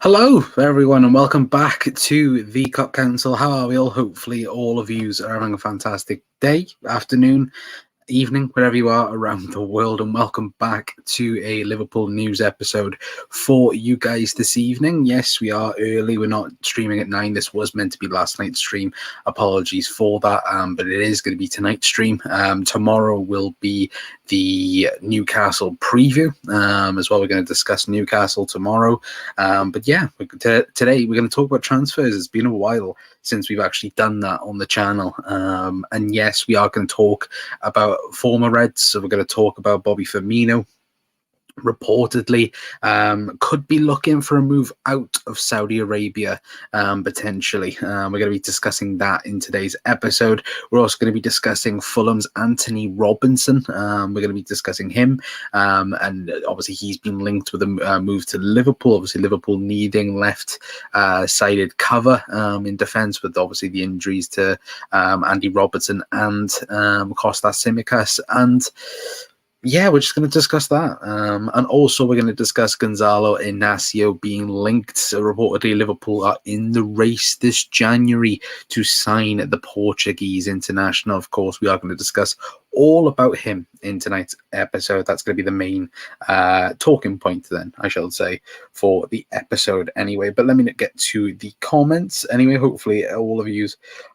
Hello, everyone, and welcome back to the Cup Council. How are we all? Hopefully, all of you are having a fantastic day, afternoon, evening, wherever you are around the world, and welcome back to a Liverpool news episode for you guys this evening. Yes, we are early. We're not streaming at 9. This was meant to be last night's stream. Apologies for that, but it is going to be tonight's stream. Tomorrow will be the Newcastle preview as well. We're going to discuss Newcastle tomorrow. But yeah, today we're going to talk about transfers. It's been a while since we've actually done that on the channel. And yes, we are going to talk about former Reds. So we're going to talk about Bobby Firmino. Reportedly could be looking for a move out of Saudi Arabia, potentially. We're going to be discussing that in today's episode. We're also going to be discussing Fulham's Antonee Robinson. We're going to be discussing him, and obviously he's been linked with a move to Liverpool. Obviously Liverpool needing left-sided cover in defence, with obviously the injuries to Andy Robertson and Kostas Tsimikas. And yeah, we're just going to discuss that. And also we're going to discuss Goncalo Inacio being linked. So reportedly Liverpool are in the race this January to sign the Portuguese international. Of course, we are going to discuss all about him in tonight's episode. That's going to be the main talking point then, I shall say, for the episode anyway. But let me get to the comments anyway. Hopefully all of you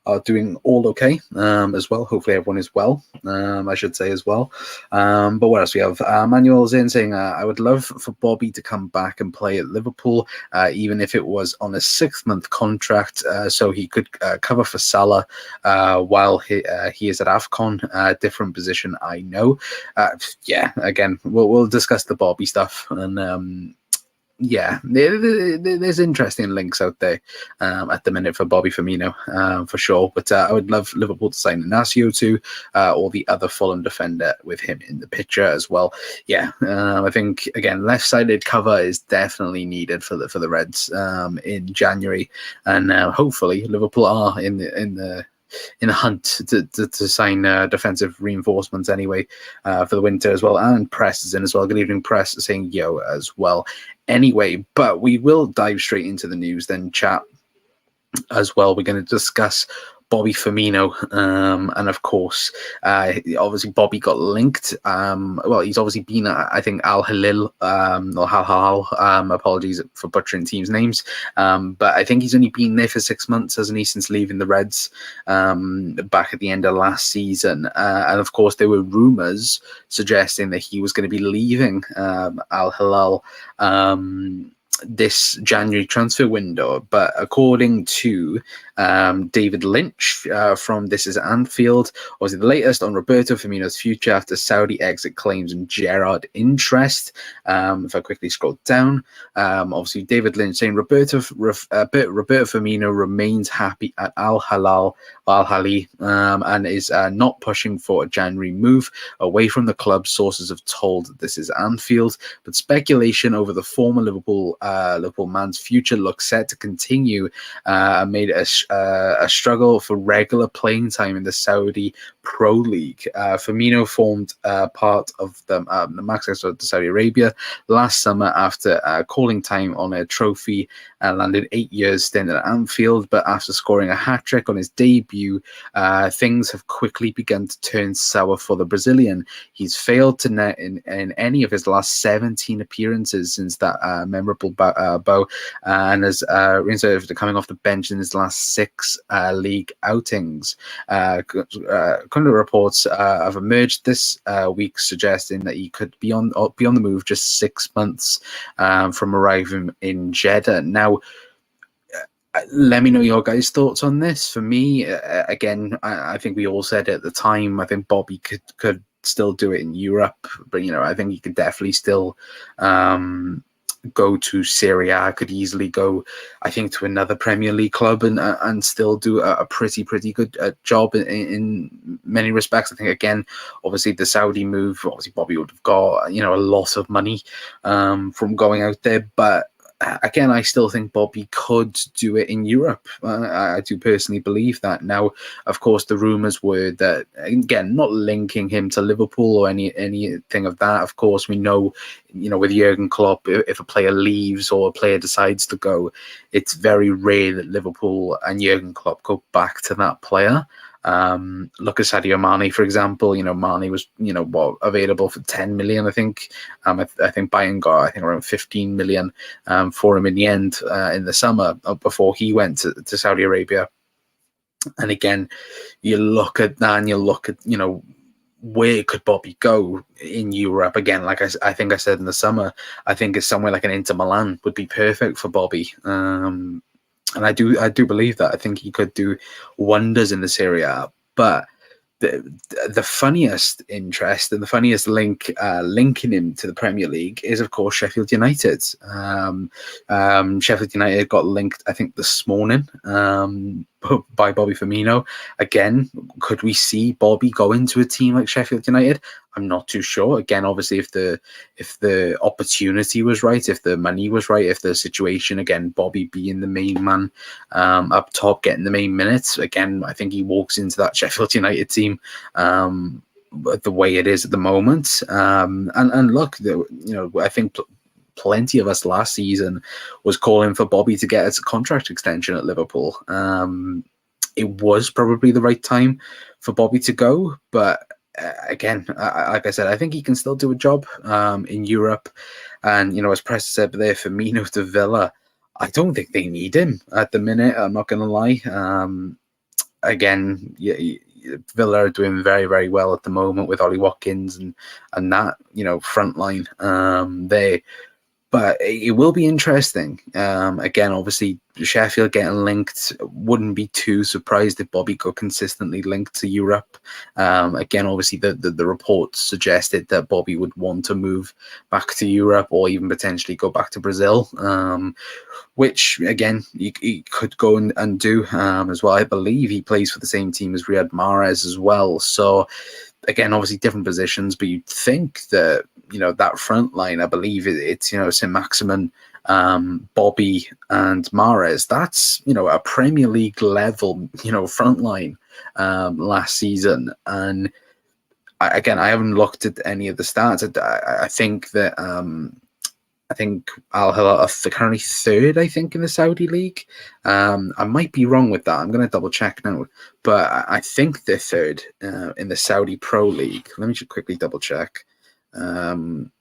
are doing all okay as well. Hopefully everyone is well, I should say as well. But what else we have? Manuel's in saying, I would love for Bobby to come back and play at Liverpool, even if it was on a 6-month contract, so he could cover for Salah while he is at AFCON. Different position, I know. Yeah, again, we'll discuss the Bobby stuff, and yeah, there's interesting links out there at the minute for Bobby Firmino, for sure. But I would love Liverpool to sign Inacio too, or the other Fulham defender with him in the picture as well. Yeah, I think again left-sided cover is definitely needed for the Reds in January, and hopefully Liverpool are in the hunt to sign defensive reinforcements anyway for the winter as well. And Press is in as well. Good evening, Press, saying yo as well. Anyway, but we will dive straight into the news then, chat, as well. We're going to discuss Bobby Firmino, and of course, obviously Bobby got linked. Well, he's obviously been at, I think, Al-Ahli, or Al-Ahli, apologies for butchering teams' names, but I think he's only been there for 6 months, hasn't he, since leaving the Reds back at the end of last season. And of course, there were rumours suggesting that he was going to be leaving Al-Hilal this January transfer window, but according to David Lynch from This Is Anfield, was the latest on Roberto Firmino's future after Saudi exit claims and Gerrard interest. If I quickly scroll down, obviously David Lynch saying Roberto Firmino remains happy at Al-Ahli, and is not pushing for a January move away from the club. Sources have told This Is Anfield, but speculation over the former Liverpool man's future looks set to continue amid a struggle for regular playing time in the Saudi Pro League. Firmino formed part of the Max of Saudi Arabia last summer after calling time on a trophy and landed 8 years stint at Anfield. But after scoring a hat-trick on his debut, things have quickly begun to turn sour for the Brazilian. He's failed to net in any of his last 17 appearances since that memorable bow, and has reserved coming off the bench in his last 6 league outings. Current reports have emerged this week suggesting that he could be on the move just 6 months from arriving in Jeddah. Now, let me know your guys' thoughts on this. For me, again, I think we all said at the time, I think Bobby could still do it in Europe, but I think he could definitely still go to Serie A, could easily go, I think, to another Premier League club and still do a pretty good job in many respects. I think, again, obviously the Saudi move, obviously Bobby would have got a lot of money from going out there, but again, I still think Bobby could do it in Europe. I do personally believe that. Now, of course, the rumours were that, again, not linking him to Liverpool or anything of that. Of course, we know, with Jurgen Klopp, if a player leaves or a player decides to go, it's very rare that Liverpool and Jurgen Klopp go back to that player. Look at Sadio Mane, for example. Mane was available for 10 million, I think. I think Bayern got around 15 million for him in the end in the summer before he went to Saudi Arabia. And again, you look at that and you look at where could Bobby go in Europe? Again, like I think I said in the summer, I think it's somewhere like an Inter Milan would be perfect for Bobby. And I do believe that. I think he could do wonders in the Serie A. But the funniest interest and the funniest linking him to the Premier League is, of course, Sheffield United. Sheffield United got linked, I think, this morning by Bobby Firmino. Again, could we see Bobby go into a team like Sheffield United? I'm not too sure. Again, obviously, if the opportunity was right, if the money was right, if the situation, again, Bobby being the main man up top, getting the main minutes, again, I think he walks into that Sheffield United team the way it is at the moment. And look, I think plenty of us last season was calling for Bobby to get a contract extension at Liverpool. It was probably the right time for Bobby to go, but again, like I said, I think he can still do a job in Europe. And, as Press said there, Firmino to Villa, I don't think they need him at the minute. I'm not going to lie. Again, Villa are doing very, very well at the moment with Ollie Watkins and that, front line there. But it will be interesting. Again, obviously, Sheffield getting linked, wouldn't be too surprised if Bobby got consistently linked to Europe. Again, obviously, the reports suggested that Bobby would want to move back to Europe or even potentially go back to Brazil, which, again, he could go and do as well. I believe he plays for the same team as Riyad Mahrez as well. So, again, obviously different positions, but you'd think that, that front line, I believe it's, Saint-Maximin, Bobby and Mahrez. That's, a Premier League level, front line last season. And I haven't looked at any of the stats. I think that Al-Ahli are currently third, I think, in the Saudi league. I might be wrong with that. I'm going to double check now. But I think they're third in the Saudi Pro League. Let me just quickly double check on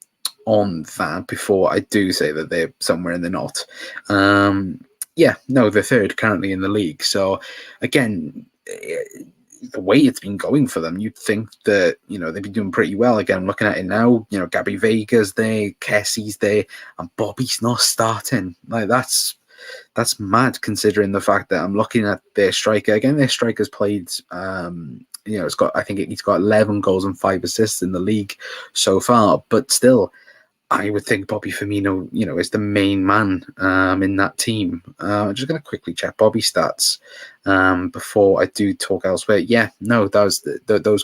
that before I do say that they're somewhere and they're not. They're third currently in the league. So, again, the way it's been going for them, you'd think that, they'd be doing pretty well. Again, I'm looking at it now, Gabby Vega's there, Kessie's there, and Bobby's not starting. Like, that's mad, considering the fact that I'm looking at their striker. Again, their striker's played, he's got 11 goals and 5 assists in the league so far, but still, I would think Bobby Firmino, is the main man in that team. I'm just going to quickly check Bobby's stats before I do talk elsewhere. Yeah, no, those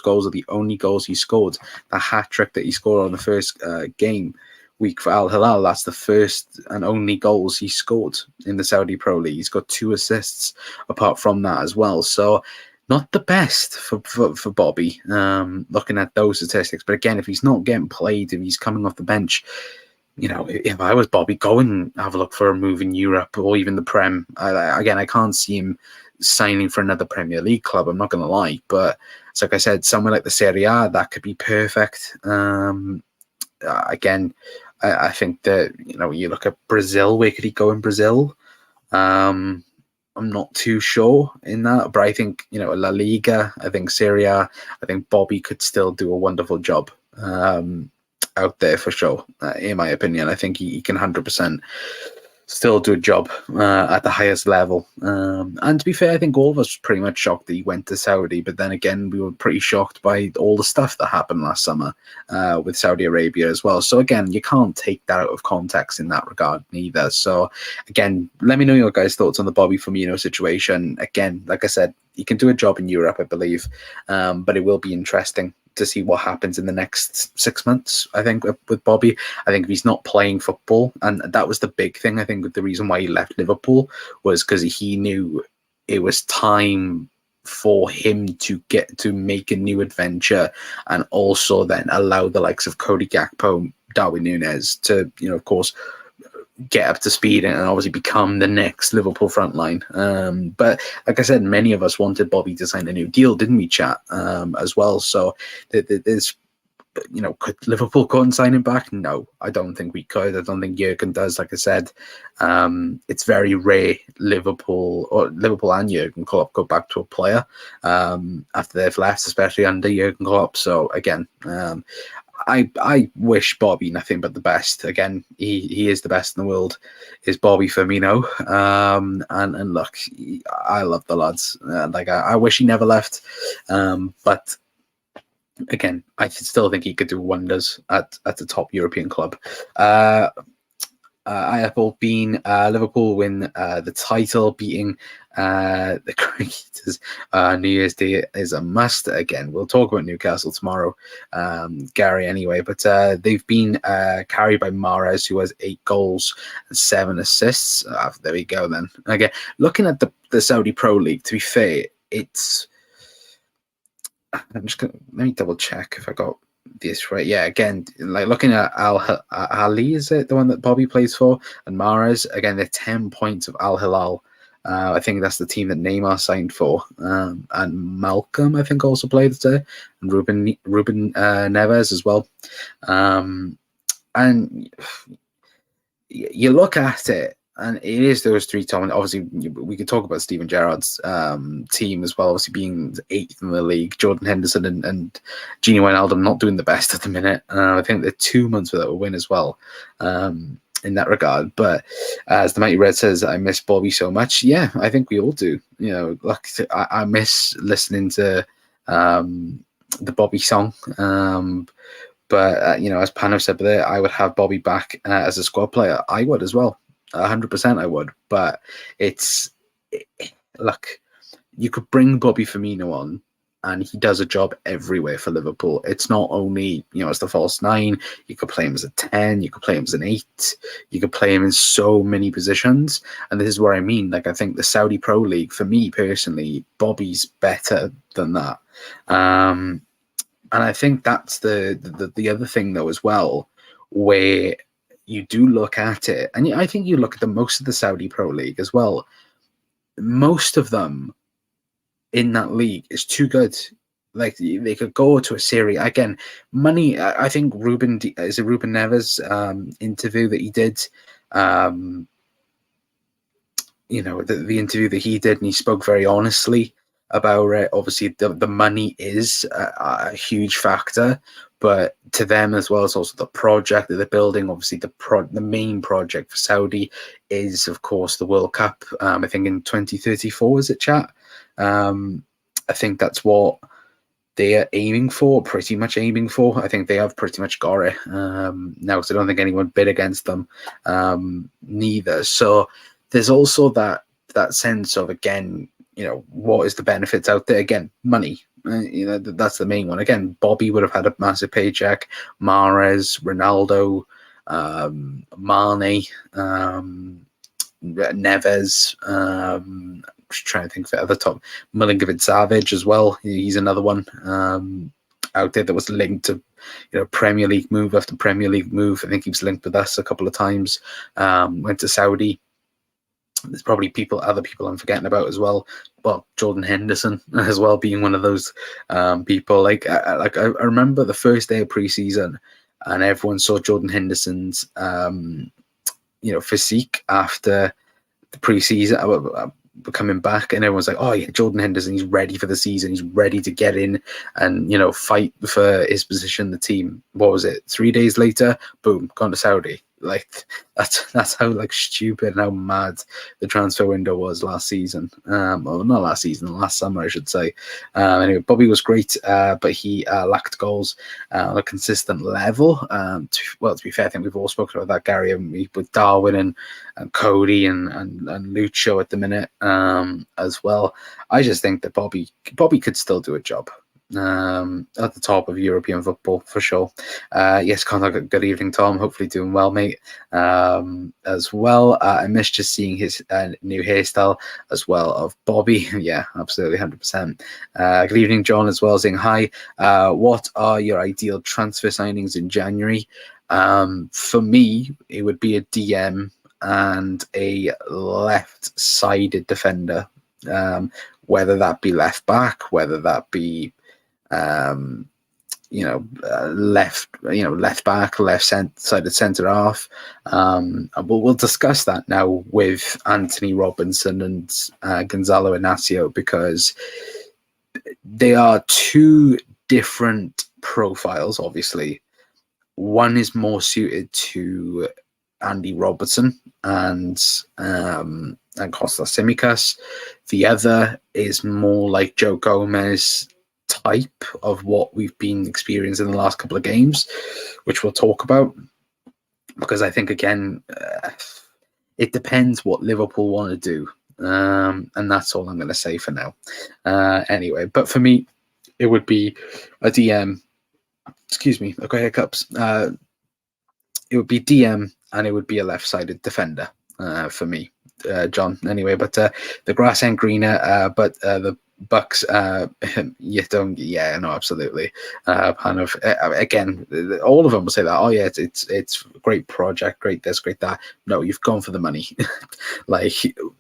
goals are the only goals he scored. The hat-trick that he scored on the first game week for Al-Hilal, that's the first and only goals he scored in the Saudi Pro League. He's got 2 assists apart from that as well. So, not the best for Bobby, looking at those statistics. But again, if he's not getting played, if he's coming off the bench, if I was Bobby, go and have a look for a move in Europe or even the Prem. I can't see him signing for another Premier League club, I'm not going to lie. But it's like I said, somewhere like the Serie A, that could be perfect. Again, I think that, you look at Brazil, where could he go in Brazil? I'm not too sure in that, but I think, La Liga, I think Serie A, I think Bobby could still do a wonderful job out there for sure, in my opinion. I think he can 100% still do a job at the highest level. And to be fair, I think all of us were pretty much shocked that he went to Saudi, but then again, we were pretty shocked by all the stuff that happened last summer with Saudi Arabia as well. So again, you can't take that out of context in that regard neither. So again, let me know your guys' thoughts on the Bobby Firmino situation. Again, like I said, he can do a job in Europe, I believe, but it will be interesting to see what happens in the next 6 months. I think with Bobby, I think if he's not playing football, and that was the big thing. I think the reason why he left Liverpool was because he knew it was time for him to get to make a new adventure, and also then allow the likes of Cody Gakpo, Darwin Núñez to, of course, get up to speed and obviously become the next Liverpool frontline. But like I said, many of us wanted Bobby to sign a new deal, didn't we, chat? As well. So there's, could Liverpool go and sign him back? No, I don't think we could. I don't think Jurgen does. Like I said, it's very rare Liverpool and Jurgen Klopp go back to a player after they've left, especially under Jurgen Klopp. So again, I wish Bobby nothing but the best. Again, he is the best in the world, is Bobby Firmino. And look, I love the lads. I wish he never left. But again, I still think he could do wonders at the top European club. I have all been Liverpool win the title, beating the Cricketers. New Year's Day is a must. Again, we'll talk about Newcastle tomorrow, Gary, anyway. But they've been carried by Mahrez, who has 8 goals and 7 assists. There we go then. Again, looking at the Saudi Pro League, to be fair, it's... let me double check if I got this right. Yeah, again, like looking at Al-Ahli, is it the one that Bobby plays for, and Mahrez, again, they're 10 points of Al-Hilal. I think that's the team that Neymar signed for, and Malcolm, I think, also played there, and Ruben Neves as well. And you look at it, and it is those 3 top. And obviously, we could talk about Steven Gerrard's team as well, obviously being 8th in the league. Jordan Henderson and Gini Wijnaldum not doing the best at the minute. I think they're 2 months without a win as well in that regard. But as the Mighty Red says, I miss Bobby so much. Yeah, I think we all do. Look, I miss listening to the Bobby song. But, as Pano said there, I would have Bobby back as a squad player. I would as well. 100% I would, but look, you could bring Bobby Firmino on and he does a job everywhere for Liverpool. It's not only, as the false 9, you could play him as a 10, you could play him as an 8, you could play him in so many positions. And this is what I mean. Like, I think the Saudi Pro League, for me personally, Bobby's better than that. And I think that's the other thing though as well, where you do look at it, and I think you look at most of the Saudi Pro League as well. Most of them in that league is too good. Like, they could go to a Serie. Again, money. I think Ruben Neves interview that he did. The interview that he did, and he spoke very honestly about it. Obviously, the money is a huge factor. But to them as well, it's also the project that they're building. Obviously, the main project for Saudi is, of course, the World Cup. I think in 2034, is it, chat? I think that's what they are aiming for, pretty much aiming for. I think they have pretty much got it now, because I don't think anyone bid against them neither. So there's also that sense of, again, what is the benefits out there? Again, money. That's the main one. Again, Bobby would have had a massive paycheck. Mahrez, Ronaldo, Mane, Neves. Just trying to think of the other top. Milinkovic-Savic as well. He's another one out there that was linked to Premier League move after Premier League move. I think he was linked with us a couple of times. Went to Saudi. There's probably other people I'm forgetting about as well. Well, Jordan Henderson as well being one of those people. Like I remember the first day of preseason, and everyone saw Jordan Henderson's physique after the preseason coming back, and everyone's like, "Oh yeah, Jordan Henderson, he's ready for the season. He's ready to get in and fight for his position in the team." What was it? 3 days later, boom, gone to Saudi. Like, that's how stupid and how mad the transfer window was last season. Well, not last season, last summer, I should say. Anyway, Bobby was great, but he lacked goals on a consistent level. To be fair, I think we've all spoken about that, Gary, with Darwin and Cody and Lucho at the minute as well. I just think that Bobby could still do a job. at the top of European football for sure. Yes, Connor, good evening, Tom. Hopefully doing well, mate. As well, I missed just seeing his new hairstyle as well of Bobby. Yeah, absolutely, 100%. Good evening, John, as well, saying hi. What are your ideal transfer signings in January? For me, it would be a DM and a left-sided defender. Whether that be left back, whether that be left back, left-sided centre half. We'll discuss that now with Antonee Robinson and Goncalo Inacio, because they are two different profiles. Obviously, one is more suited to Andy Robertson and Kostas Tsimikas. The other is more like Joe Gomez type of what we've been experiencing in the last couple of games, which we'll talk about, because I think, again, it depends what Liverpool want to do, and that's all I'm going to say for now. Anyway, but for me, it would be a DM. Excuse me, I've got hiccups. It would be DM, and it would be a left-sided defender for me, John. Anyway, but the grass ain't greener, but the Bucks, yeah, no, absolutely. Kind of, again, all of them will say that. Oh yeah, it's a great project, great this, great that. No, you've gone for the money. Like,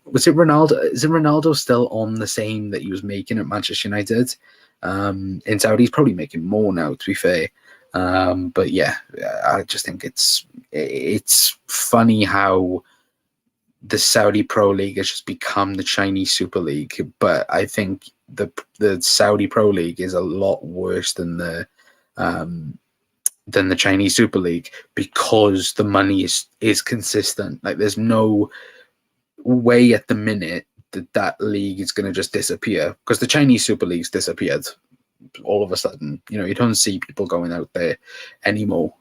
was it Ronaldo? Is it Ronaldo still on the same that he was making at Manchester United? In Saudi, he's probably making more now, to be fair. But yeah, I just think it's funny how the Saudi Pro League has just become the Chinese Super League, but I think the Saudi Pro League is a lot worse than the Chinese Super League, because the money is consistent. Like, there's no way at the minute that league is going to just disappear, because the Chinese Super League's disappeared all of a sudden. You don't see people going out there anymore.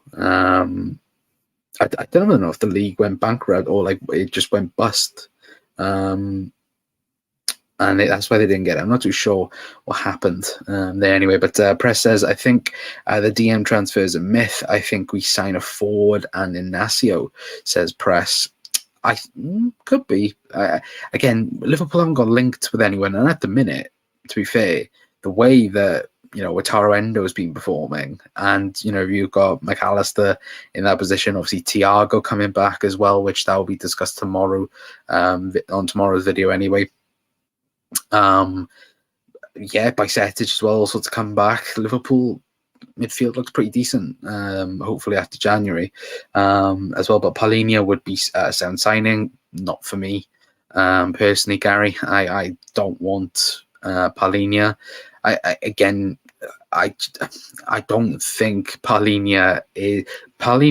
I don't know if the league went bankrupt or like it just went bust, and that's why they didn't get it. I'm not too sure what happened there anyway. But Press says, I think the DM transfer is a myth. I think we sign a forward and Inacio, says Press. I could be. Again, Liverpool haven't got linked with anyone, and at the minute, to be fair, the way that Wataru Endo has been performing, and you've got McAllister in that position. Obviously, Thiago coming back as well, which that will be discussed tomorrow on tomorrow's video anyway. Bajcetic as well, also to come back. Liverpool midfield looks pretty decent. Hopefully after January as well. But Paulinho would be a sound signing. Not for me personally, Gary. I don't want Paulinho. I don't think Paulinho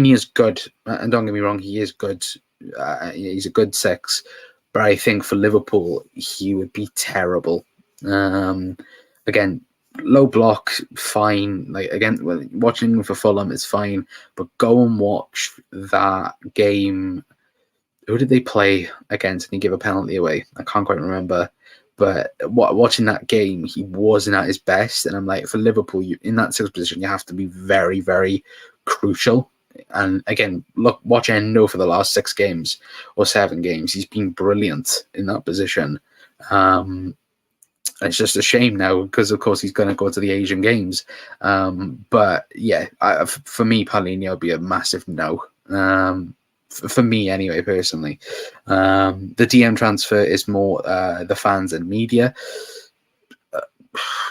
is good, and don't get me wrong, he is good. He's a good six, but I think for Liverpool he would be terrible. Again, low block, fine. Like, again, watching for Fulham is fine, but go and watch that game. Who did they play against? And he gave a penalty away. I can't quite remember. But watching that game, he wasn't at his best. And I'm like, for Liverpool, in that sixth position, you have to be very, very crucial. And again, watch Endo for the last 6 games or 7 games. He's been brilliant in that position. It's just a shame now, because, of course, he's going to go to the Asian Games. But, yeah, for me, Paulinho would be a massive no. For me anyway, personally. The DM transfer is more the fans and media.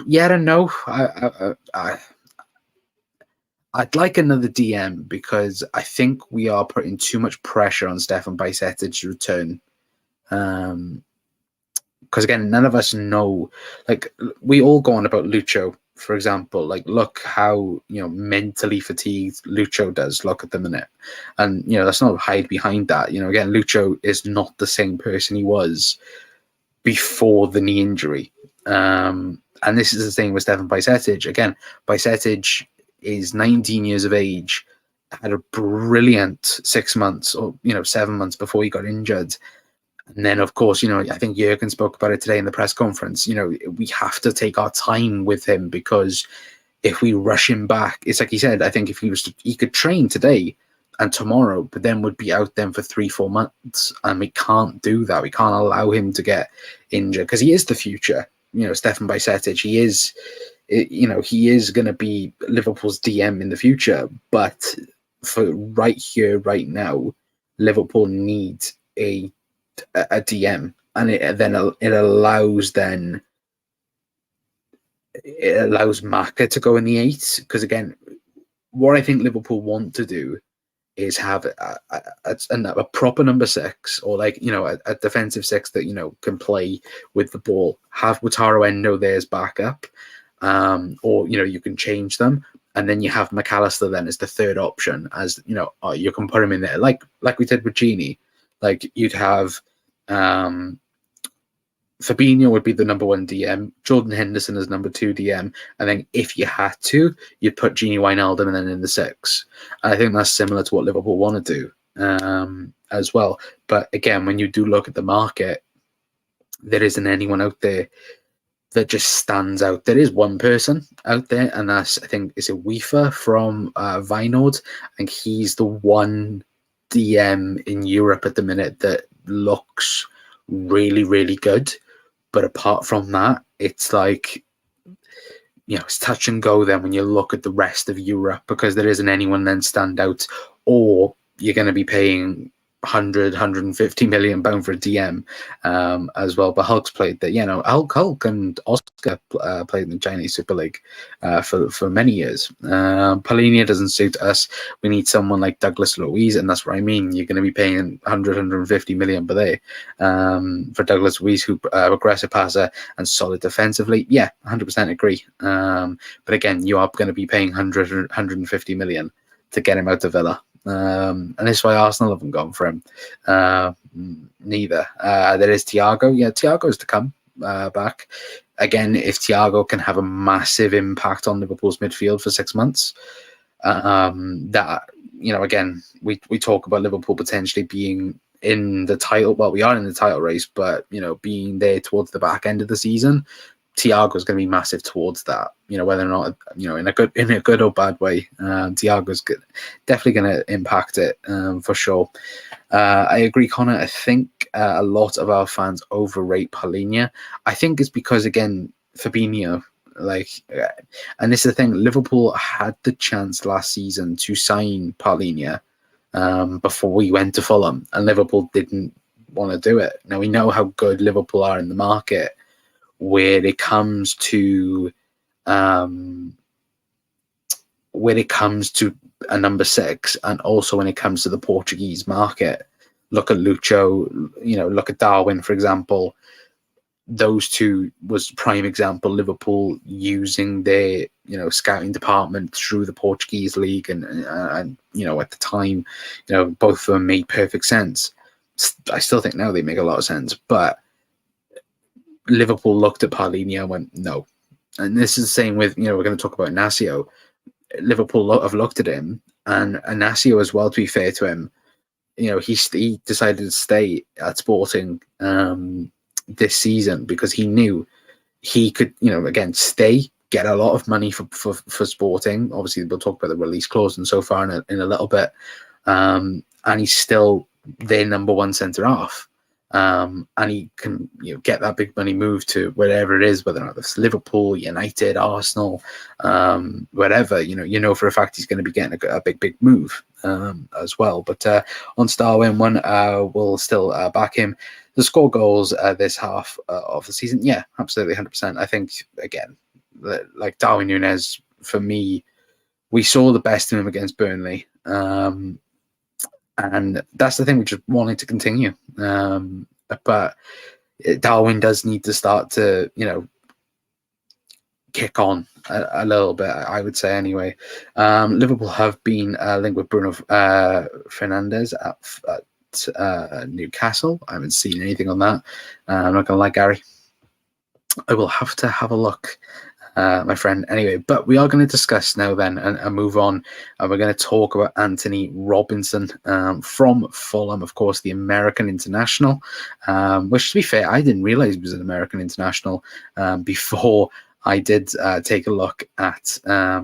Yeah, I don't know. I'd like another DM, because I think we are putting too much pressure on Stefan Bajcetic's return. Because, again, none of us know. Like, we all go on about Lucho, for example. Like, look how mentally fatigued Lucho does look at the minute, and let's not hide behind that. Again, Lucho is not the same person he was before the knee injury, and this is the thing with Stefan Bajcetic. Again, Bajcetic is 19 years of age, had a brilliant 6 months or 7 months before he got injured, And then, of course, I think Jurgen spoke about it today in the press conference. We have to take our time with him, because if we rush him back, it's like he said, I think if he could train today and tomorrow, but then would be out then for 3-4 months. And we can't do that. We can't allow him to get injured, because he is the future. Stefan Bajcetic, he is going to be Liverpool's DM in the future. But for right here, right now, Liverpool needs a DM, and it allows Maka to go in the 8, because again, what I think Liverpool want to do is have a proper number 6, or a defensive 6 that can play with the ball. Have Wataru Endo there as backup, or you can change them, and then you have McAllister then as the third option, as you can put him in there like we did with Gini. Like you'd have Fabinho would be the number 1 DM, Jordan Henderson as number 2 DM, and then if you had to, you'd put Gini Wijnaldum and then in the 6. And I think that's similar to what Liverpool want to do as well. But again, when you do look at the market, there isn't anyone out there that just stands out. There is one person out there, and that's, I think, is it Weaver from Vinord. I think he's the one DM in Europe at the minute that looks really, really good. But apart from that, it's like, it's touch and go then when you look at the rest of Europe, because there isn't anyone then stand out, or you're going to be paying 150 million pound for a DM as well. But Hulk's played that, Hulk and Oscar played in the Chinese Super League for many years. Polinia doesn't suit us. We need someone like Douglas Luiz, and that's what I mean. You're going to be paying 150 million per day for Douglas Luiz, who aggressive passer and solid defensively. Yeah, 100% agree. But again, you are going to be paying 150 million to get him out of Villa. And that's why Arsenal haven't gone for him. Neither. There is Thiago. Yeah, Thiago's to come back. Again, if Thiago can have a massive impact on Liverpool's midfield for 6 months, that, again, we talk about Liverpool potentially being in the title. Well, we are in the title race, but, being there towards the back end of the season, Thiago's going to be massive towards that, whether or not, in a good or bad way. Thiago's definitely going to impact it for sure. I agree, Connor. I think a lot of our fans overrate Polinia. I think it's because, again, Fabinho, and this is the thing, Liverpool had the chance last season to sign Polinia before we went to Fulham, and Liverpool didn't want to do it. Now, we know how good Liverpool are in the market where it comes to a number 6, and also when it comes to the Portuguese market. Look at Lucho, look at Darwin, for example. Those two was prime example. Liverpool using their scouting department through the Portuguese league, and at the time, both of them made perfect sense. I still think now they make a lot of sense, but Liverpool looked at Paulinho and went, no. And this is the same with, we're going to talk about Inacio. Liverpool have looked at him, and Inacio as well, to be fair to him, he decided to stay at Sporting this season because he knew he could, again, stay, get a lot of money for Sporting. Obviously, we'll talk about the release clause and so far in a little bit. And he's still their number 1 centre-half. And he can get that big money move to wherever it is, whether or not it's Liverpool, United, Arsenal, whatever. For a fact he's going to be getting a big move as well. But on Starwin one, we'll still back him. The score goals this half of the season, yeah, absolutely 100%. I think, again, like Darwin Núñez, for me, we saw the best in him against Burnley. And that's the thing, we just wanted to continue. But Darwin does need to start to, kick on a little bit, I would say anyway. Liverpool have been linked with Bruno Fernandes at Newcastle. I haven't seen anything on that. I'm not going to lie, Gary. I will have to have a look my friend. Anyway, but we are going to discuss now then and move on. And we're going to talk about Antonee Robinson from Fulham, of course, the American international, which, to be fair, I didn't realize he was an American international before I did take a look at, a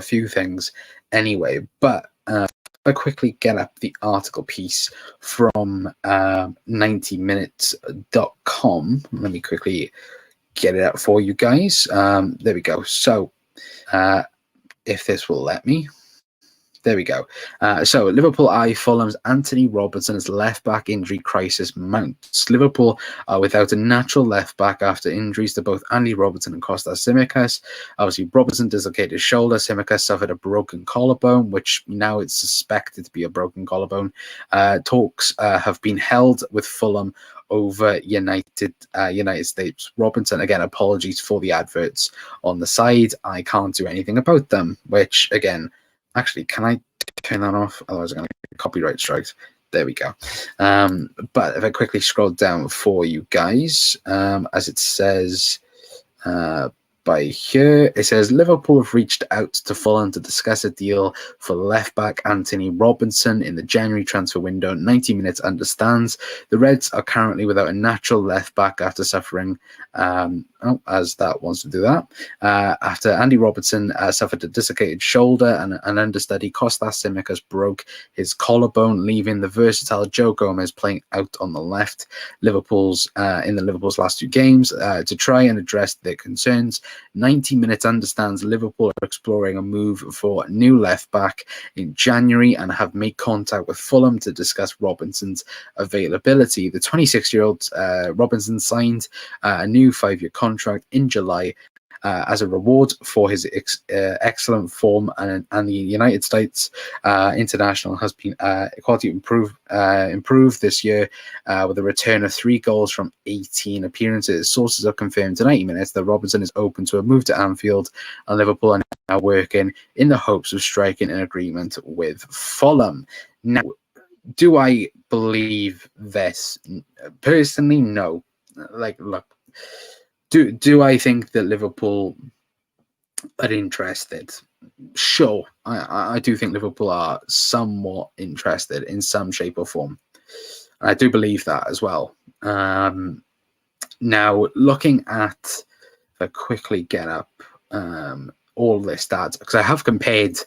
few things anyway. But I quickly get up the article piece from 90minutes.com. Let me quickly get it out for you guys. There we go. So if this will let me. There we go. So Liverpool eye Fulham's Antonee Robinson as left-back injury crisis mounts. Liverpool are without a natural left-back after injuries to both Andy Robertson and Kostas Tsimikas. Obviously, Robertson dislocated his shoulder. Tsimikas suffered a broken collarbone, which now it's suspected to be a broken collarbone. Talks have been held with Fulham over United States. Robinson, again, apologies for the adverts on the side. I can't do anything about them, which, again, actually, can I turn that off? Otherwise, I'm going to get copyright strikes. There we go. But if I quickly scroll down for you guys, as it says by here, it says Liverpool have reached out to Fulham to discuss a deal for left-back Antonee Robinson in the January transfer window. 90 Minutes understands the Reds are currently without a natural left-back after suffering, as that wants to do that, after Andy Robertson suffered a dislocated shoulder and an understudy. Kostas Tsimikas broke his collarbone, leaving the versatile Joe Gomez playing out on the left. In Liverpool's last two games to try and address their concerns. 90 Minutes understands Liverpool are exploring a move for a new left back in January and have made contact with Fulham to discuss Robinson's availability. The 26-year-old Robinson signed a new 5-year contract in July as a reward for his excellent form, and the United States international has been quality improved this year with a return of 3 goals from 18 appearances. Sources have confirmed to 90 Minutes that Robinson is open to a move to Anfield, and Liverpool are now working in the hopes of striking an agreement with Fulham. Now, do I believe this? Personally, no. Look, do I think that Liverpool are interested? Sure, I do think Liverpool are somewhat interested in some shape or form. I do believe that as well. Now, looking at, if I quickly get up all this stats, because I have compared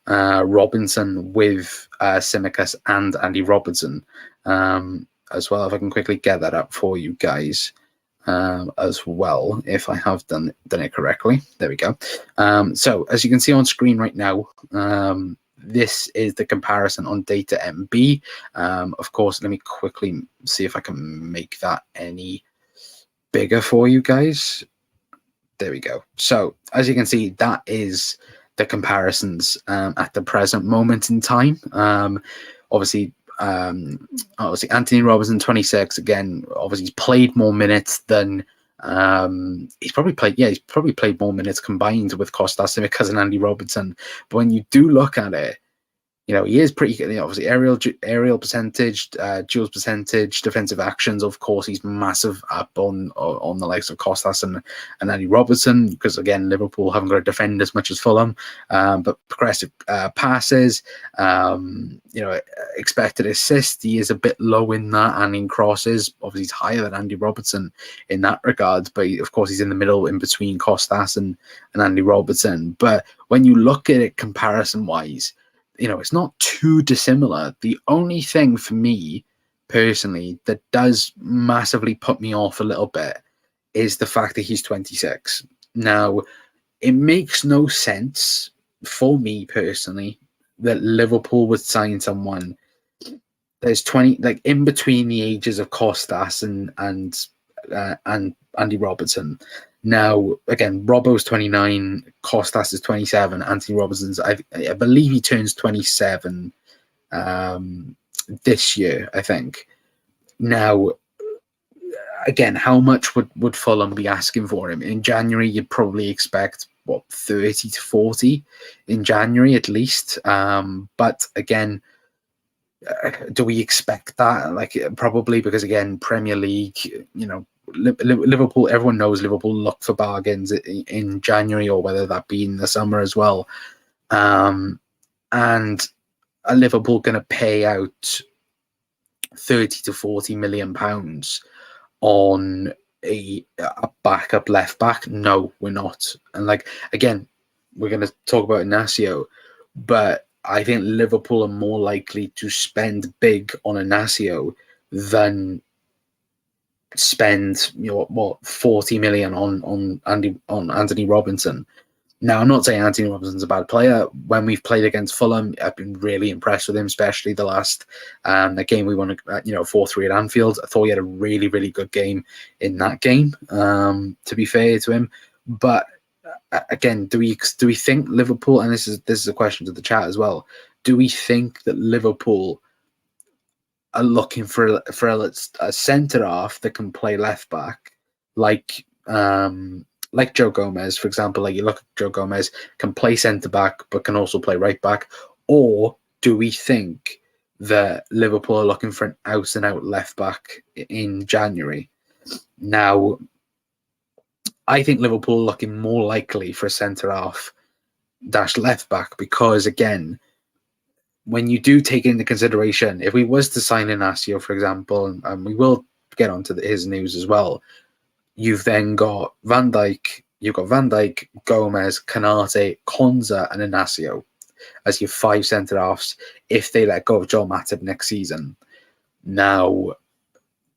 Robinson with Tsimikas and Andy Robertson as well. If I can quickly get that up for you guys. As well, if I have done it correctly. There we go. So as you can see on screen right now, this is the comparison on Data MB. Of course, let me quickly see if I can make that any bigger for you guys. There we go. So as you can see, that is the comparisons at the present moment in time. Obviously, Antonee Robinson, 26. Again, obviously he's played more minutes than he's probably played more minutes combined with Kostas Tsimikas and Andy Robertson. But when you do look at it, he is pretty good. Obviously, aerial percentage, duels percentage, defensive actions. Of course, he's massive up on the likes of Kostas and Andy Robertson, because again, Liverpool haven't got to defend as much as Fulham. But progressive passes, expected assists, he is a bit low in that, and in crosses, obviously he's higher than Andy Robertson in that regard. But of course, he's in the middle in between Kostas and Andy Robertson. But when you look at it comparison wise, it's not too dissimilar. The only thing for me personally that does massively put me off a little bit is the fact that he's 26. Now, it makes no sense for me personally that Liverpool would sign someone that's 20, like in between the ages of Kostas and Andy Robertson. Now, again, Robbo's 29, Kostas is 27, Antonee Robinson's, I believe he turns 27 this year, I think. Now, again, how much would Fulham be asking for him? In January, you'd probably expect, 30 to 40 in January at least. But again, do we expect that? Probably, because again, Premier League, Liverpool, everyone knows Liverpool look for bargains in January, or whether that be in the summer as well. And are Liverpool going to pay out 30 to 40 million pounds on a backup left back? No, we're not. And again, we're going to talk about Inacio, but I think Liverpool are more likely to spend big on Inacio than spend 40 million on Antonee Robinson. Now, I'm not saying Antonee Robinson's a bad player. When we've played against Fulham, I've been really impressed with him, especially the last the game we won, 4-3 at Anfield. I thought he had a really, really good game in that game, to be fair to him. But again, do we think Liverpool, and this is a question to the chat as well, do we think that Liverpool are looking for a centre-half that can play left-back, like Joe Gomez, for example? You look at Joe Gomez, can play centre-back but can also play right-back? Or do we think that Liverpool are looking for an out-and-out left-back in January? Now, I think Liverpool are looking more likely for a centre-half - left-back, because, again, when you do take into consideration, if we was to sign Inacio, for example, and we will get onto his news as well, you've then got Van Dijk, Gomez, Canate, Konza, and Inacio as your 5 centre-halves if they let go of Joel Matip next season. Now,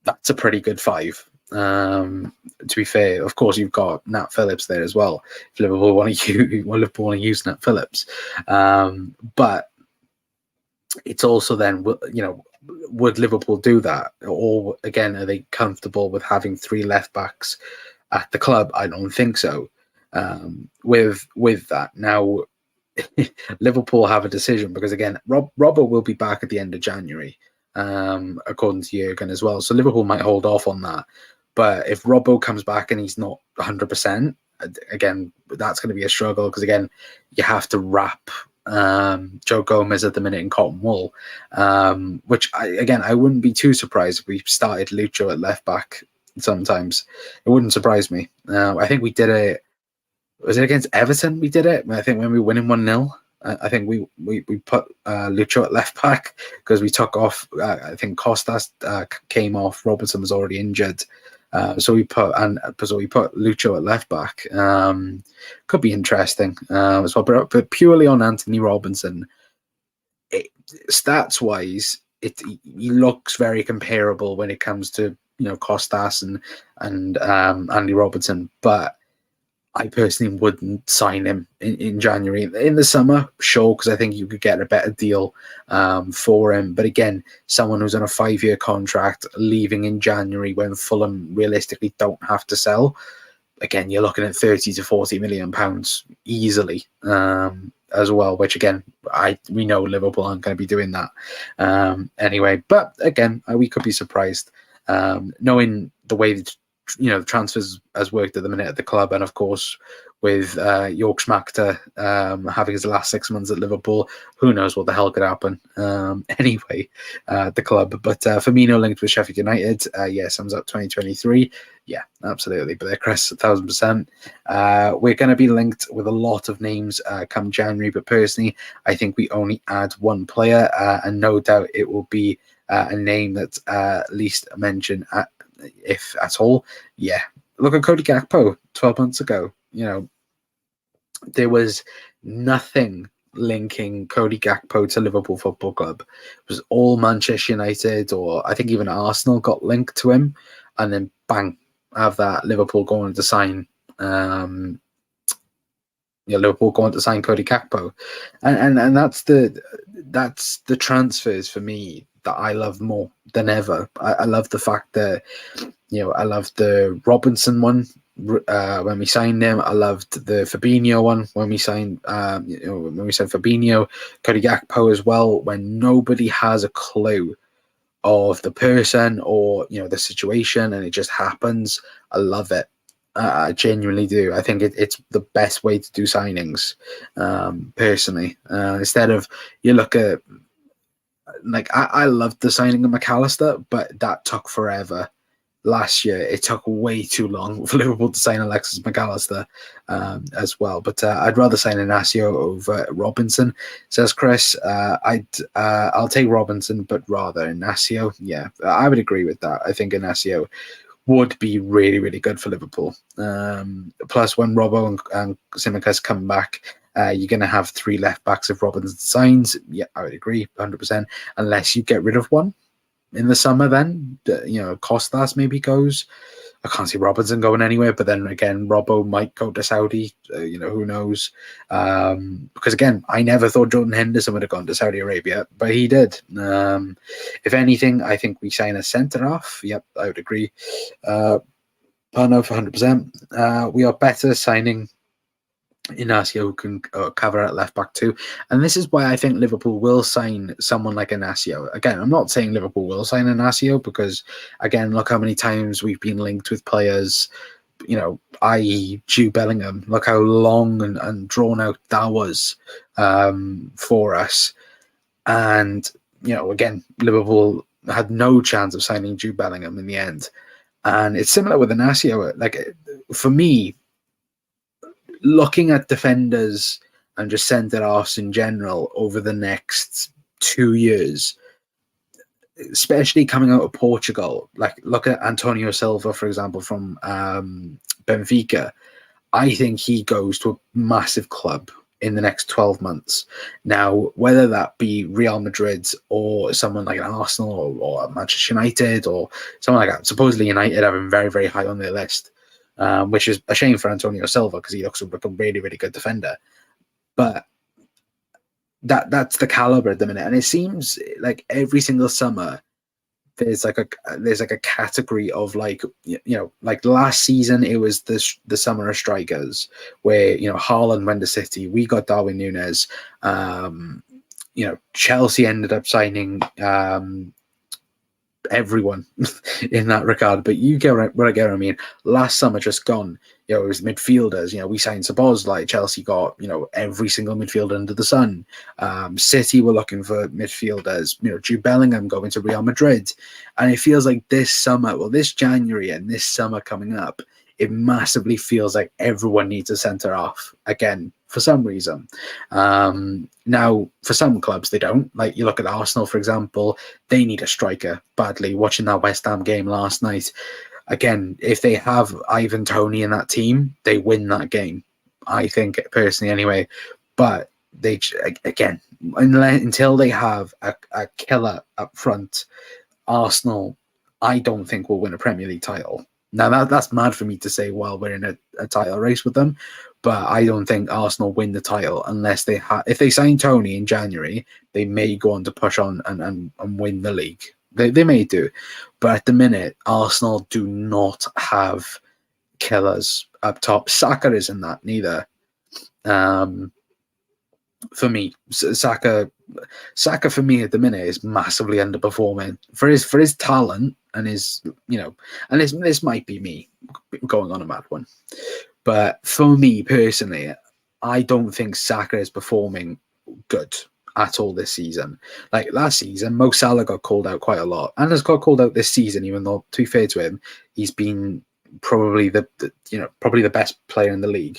that's a pretty good 5. To be fair, of course, you've got Nat Phillips there as well, if Liverpool want to use Nat Phillips. But it's also then, would Liverpool do that? Or, again, are they comfortable with having 3 left-backs at the club? I don't think so. With that. Now, Liverpool have a decision, because, again, Robbo will be back at the end of January, according to Jurgen as well. So Liverpool might hold off on that. But if Robbo comes back and he's not 100%, again, that's going to be a struggle, because, again, you have to wrap Joe Gomez at the minute in cotton wool, which I wouldn't be too surprised if we started Lucho at left back sometimes. It wouldn't surprise me. I think we did it. Was it against Everton? We did it. I think when we were winning 1-0. I think we put Lucho at left back because we took off. I think Costas came off. Robertson was already injured. So we put Lucho at left back. Could be interesting as well, but purely on Antonee Robinson, stats wise, he looks very comparable when it comes to Costas and Andy Robertson. But I personally wouldn't sign him in January. In the summer, sure, because I think you could get a better deal for him. But again, someone who's on a 5-year contract leaving in January when Fulham realistically don't have to sell, again, you're looking at 30 to 40 million pounds easily as well, which, again, we know Liverpool aren't going to be doing that anyway. But again, we could be surprised knowing the way that the transfers has worked at the minute at the club, and of course with York Schmachter having his last 6 months at Liverpool, who knows what the hell could happen anyway at the club. But Firmino linked with Sheffield United, sums up 2023. Yeah, absolutely. But they're Crest 1,000%. We're going to be linked with a lot of names come January, but personally, I think we only add 1 player, and no doubt it will be a name that's least mentioned if at all. Yeah, look at Cody Gakpo 12 months ago. There was nothing linking Cody Gakpo to Liverpool Football Club. It was all Manchester United, or I think even Arsenal got linked to him, and then bang, have that Liverpool going to sign Liverpool going to sign Cody Gakpo, and that's the transfers for me that I love more than ever. I love the fact that I loved the Robinson one when we signed him. I loved the Fabinho one when we signed Fabinho, Cody Gakpo as well, when nobody has a clue of the person or the situation and it just happens. I love it. I genuinely do. I think it's the best way to do signings, personally. Instead of, you look at, I loved the signing of McAllister, but that took forever. last year, it took way too long for Liverpool to sign Alexis McAllister as well. But I'd rather sign Inacio over Robinson, says Chris. I'll take Robinson, but rather Inacio. Yeah, I would agree with that. I think Inacio would be really, really good for Liverpool. Plus, when Robbo and Tsimikas come back, you're going to have 3 left backs if Robinson signs. Yeah, I would agree, 100%. Unless you get rid of one in the summer, then Costas maybe goes. I can't see Robinson going anywhere, but then again, Robbo might go to Saudi. Who knows? Because again, I never thought Jordan Henderson would have gone to Saudi Arabia, but he did. If anything, I think we sign a centre half. Yep, I would agree. Pano for 100%. We are better signing Inacio, who can cover at left back too, and this is why I think Liverpool will sign someone like Inacio. Again, I'm not saying Liverpool will sign Inacio because, again, look how many times we've been linked with players, i.e. Jude Bellingham. Look how long and drawn out that was for us, and again, Liverpool had no chance of signing Jude Bellingham in the end, and it's similar with Inacio. Like, for me, looking at defenders and just centre-halves in general over the next 2 years, especially coming out of Portugal, like look at Antonio Silva, for example, from Benfica. I think he goes to a massive club in the next 12 months. Now, whether that be Real Madrid or someone like an Arsenal or Manchester United or someone like that, supposedly United have him very, very high on their list. Which is a shame for Antonio Silva because he looks like a really, really good defender. But that's the caliber at the minute, and it seems like every single summer there's like a category of like last season it was the summer of strikers where Haaland went to City, we got Darwin Núñez, Chelsea ended up signing everyone in that regard, but you get what I mean. Last summer just gone, it was midfielders. We signed Szoboszlai. Chelsea got every single midfielder under the sun. City were looking for midfielders. Jude Bellingham going to Real Madrid, and it feels like this January and this summer coming up, it massively feels like everyone needs a centre off again for some reason. Now, for some clubs, they don't. Like, you look at Arsenal, for example, they need a striker badly. Watching that West Ham game last night, again, if they have Ivan Toney in that team, they win that game, I think, personally anyway. But they, again, until they have a killer up front, Arsenal, I don't think will win a Premier League title. Now, that's mad for me to say while we're in a title race with them, but I don't think Arsenal win the title unless if they sign Toney in January, they may go on to push on and win the league. They may do. But at the minute, Arsenal do not have killers up top. Saka isn't that, neither. For me, Saka for me at the minute is massively underperforming for his talent and his and this might be me going on a mad one, but for me personally, I don't think Saka is performing good at all this season. Like last season, Mo Salah got called out quite a lot, and has got called out this season. Even though, to be fair to him, he's been probably the best player in the league.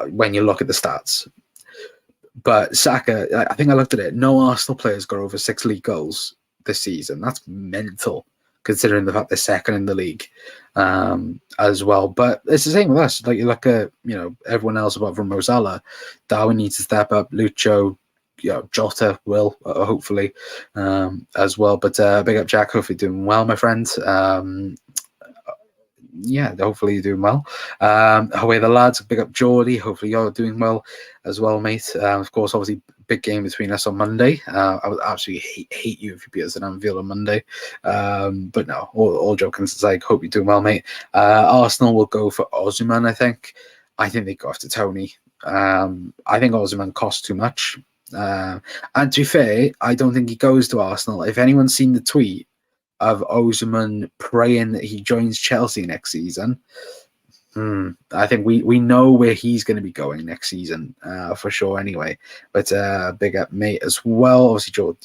When you look at the stats. But Saka, I think I looked at it, no Arsenal players got over 6 league goals this season. That's mental, considering the fact they're second in the league as well. But it's the same with us. Like, you look at, everyone else apart from Mo Salah. Darwin needs to step up. Lucho, Jota will, hopefully, as well. But big up Jack, hopefully doing well, my friend. Hopefully you're doing well. Away the lads, big up Geordie. Hopefully you're doing well as well, mate. Of course, obviously, big game between us on Monday. I would absolutely hate you if you beat us at Anfield on Monday. But no, all joking aside, hope you're doing well, mate. Arsenal will go for Osimhen, I think. I think they go after Toney. I think Osimhen costs too much. And to be fair, I don't think he goes to Arsenal. If anyone's seen the tweet of Osimhen praying that he joins Chelsea next season, I think we know where he's going to be going next season for sure anyway. But big up mate as well. Obviously, Joe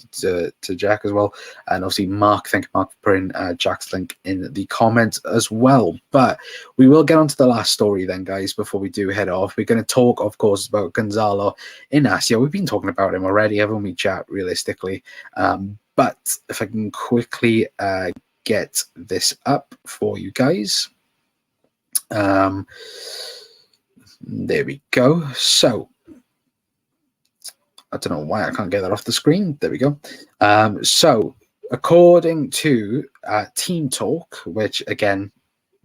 to Jack as well. And obviously, Mark, thank you, Mark, for putting Jack's link in the comments as well. But we will get on to the last story then, guys, before we do head off. We're going to talk, of course, about Goncalo Inacio. We've been talking about him already, haven't we, chat, realistically? But if I can quickly get this up for you guys. There we go. So I don't know why I can't get that off the screen. There we go. So according to Team Talk, which again,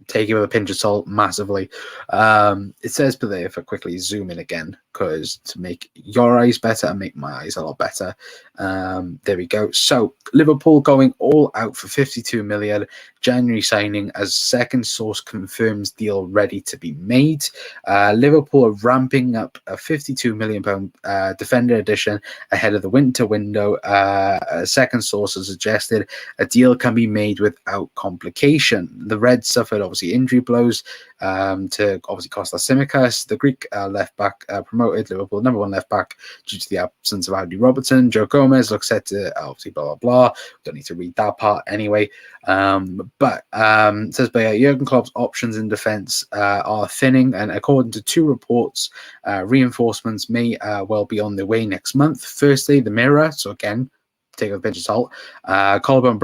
take it with a pinch of salt massively. It says, but there, if I quickly zoom in again, because to make your eyes better and make my eyes a lot better. There we go. So Liverpool going all out for 52 million. January signing as second source confirms deal ready to be made. Liverpool are ramping up a 52 million pound defender edition ahead of the winter window. A second source has suggested a deal can be made without complication. The Reds suffered obviously injury blows to obviously Kostas Tsimikas, the Greek left back, promoted Liverpool number one left back due to the absence of Antonee Robinson. Joe Gomez looks set to obviously blah blah blah. Don't need to read that part anyway. But it says by Jurgen Klopp's options in defence are thinning, and according to two reports, reinforcements may well be on their way next month. Firstly, the Mirror. So again, take a pinch of salt. Collarbone